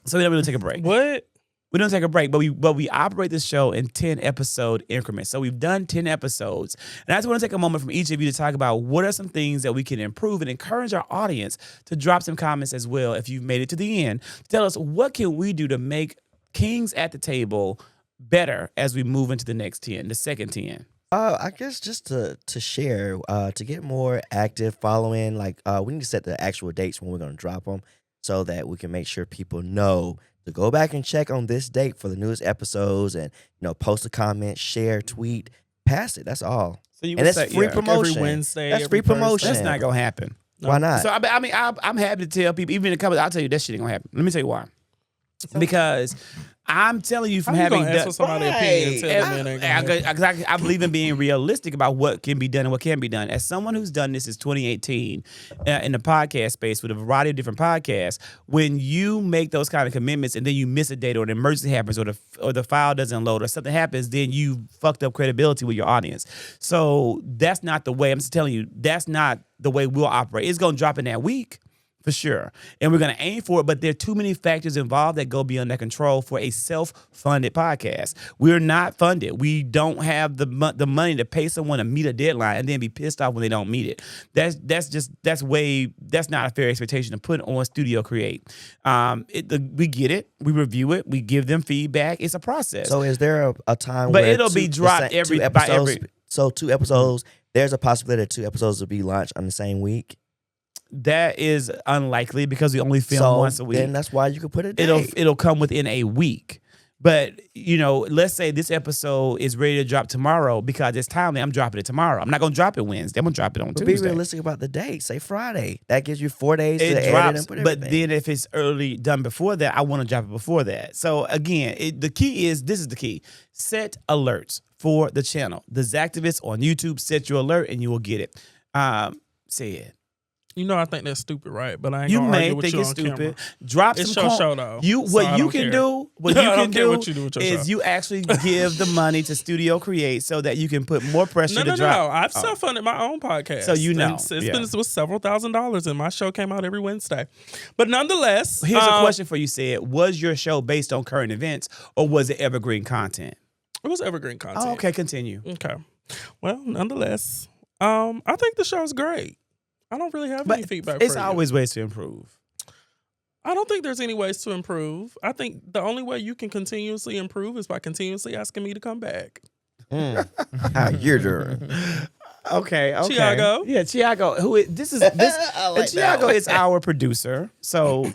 So we're going to take a break. What? We don't take a break, but we operate this show in 10 episode increments. So we've done 10 episodes. And I just want to take a moment from each of you to talk about what are some things that we can improve and encourage our audience to drop some comments as well if you've made it to the end. Tell us what can we do to make Kings at the Table better as we move into the next 10, the second 10. I guess just to share, to get more active following, we need to set the actual dates when we're going to drop them so that we can make sure people know to go back and check on this date for the newest episodes and, post a comment, share, tweet, pass it. That's all. So you and would that's say, free yeah, promotion. Every Wednesday. That's every free promotion. That's not going to happen. Why not? So I'm happy to tell people, even in the comments, I'll tell you that shit ain't going to happen. Let me tell you why. Because I'm telling you from How you having gonna ask for somebody's opinion and tell them it ain't gonna happen? I believe in being realistic about what can be done and what can't be done. As someone who's done this since 2018 in the podcast space with a variety of different podcasts, when you make those kind of commitments and then you miss a date or an emergency happens or the file doesn't load or something happens, then you fucked up credibility with your audience. So that's not the way. I'm just telling you, that's not the way we'll operate. It's gonna drop in that week. For sure. And we're going to aim for it, but there are too many factors involved that go beyond their control for a self-funded podcast. We're not funded. We don't have the money to pay someone to meet a deadline and then be pissed off when they don't meet it. That's not a fair expectation to put on Studio Create. We get it. We review it. We give them feedback. It's a process. So is there a time but where it'll be dropped two episodes, so 2 episodes, there's a possibility that 2 episodes will be launched on the same week? That is unlikely because we only film once a week. Then that's why you could put it. It'll come within a week. But let's say this episode is ready to drop tomorrow because it's timely. I'm dropping it tomorrow. I'm not gonna drop it Wednesday. I'm gonna drop it on Tuesday. Be realistic about the date. Say Friday. That gives you 4 days to It edit drops, and put but everything. then if it's early done before that, I want to drop it before that. So again, the key is this is the key: set alerts for the channel. The Zactivists on YouTube, set your alert, and you will get it. Say it. You know, I think that's stupid, right? But I ain't You gonna may argue with think you it's on stupid. camera. Drop It's some your coin. show, though. You so what I you don't can care. do, what I you don't can care do what you do with your is show. you actually give the money to Studio Create so that you can put more pressure to No. drop. I've Oh. self-funded my own podcast. So you know, And it was several $1,000s, and my show came out every Wednesday. But nonetheless, Here's a question for you, Ced. Was your show based on current events or was it evergreen content? It was evergreen content. Oh, okay, continue. Okay. Well, nonetheless, I think the show's great. I don't really have any feedback. It's for you. always ways to improve. I don't think there's any ways to improve. I think the only way you can continuously improve is by continuously asking me to come back. How you're doing? Okay. Tiago? Yeah, Tiago. This is this? I like that Tiago one. is our producer. So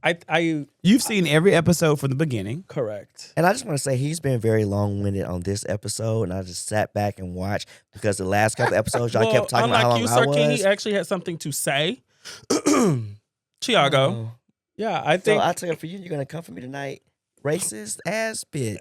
I you've seen every episode from the beginning. correct. And I just want to say he's been very long-winded on this episode, and I just sat back and watched because the last couple episodes y'all kept talking about how long you, I Sir was. King, he actually had something to say. Tiago. Oh. Yeah, I So think I tell you, for you, you're gonna come for me tonight, racist ass bitch.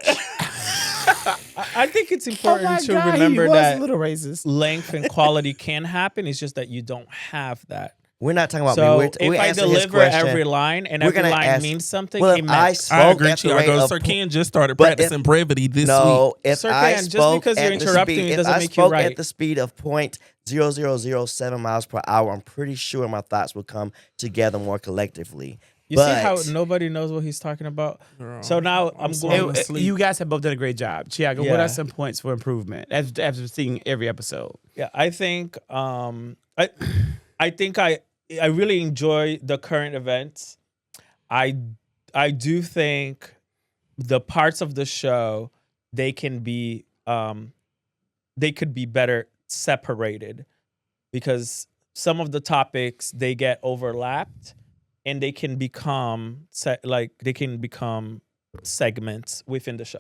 I think it's Oh important my to God, remember he was that a little racist. length and quality can happen. It's just that you don't have that. We're not talking about So me. We're if I answering his deliver question. every line and We're every gonna line ask- means something, Well, he if I meant. spoke I agree, at the rate Tiago. of Sir Ken just started But if- practicing brevity this week. No, if Sir I Ken, just spoke because you're at the interrupting speed, me if doesn't I make you spoke right. at the speed of 0.0007 miles per hour, I'm pretty sure my thoughts would come together more collectively. You see how nobody knows what he's talking about? Girl, So now I'm sorry. going. Sleep. You guys have both done a great job. Tiago, what Yeah. are some points for improvement after seeing every episode? Yeah, I think I think I really enjoy the current events. I do think the parts of the show they could be better separated because some of the topics they get overlapped and they can become segments within the show.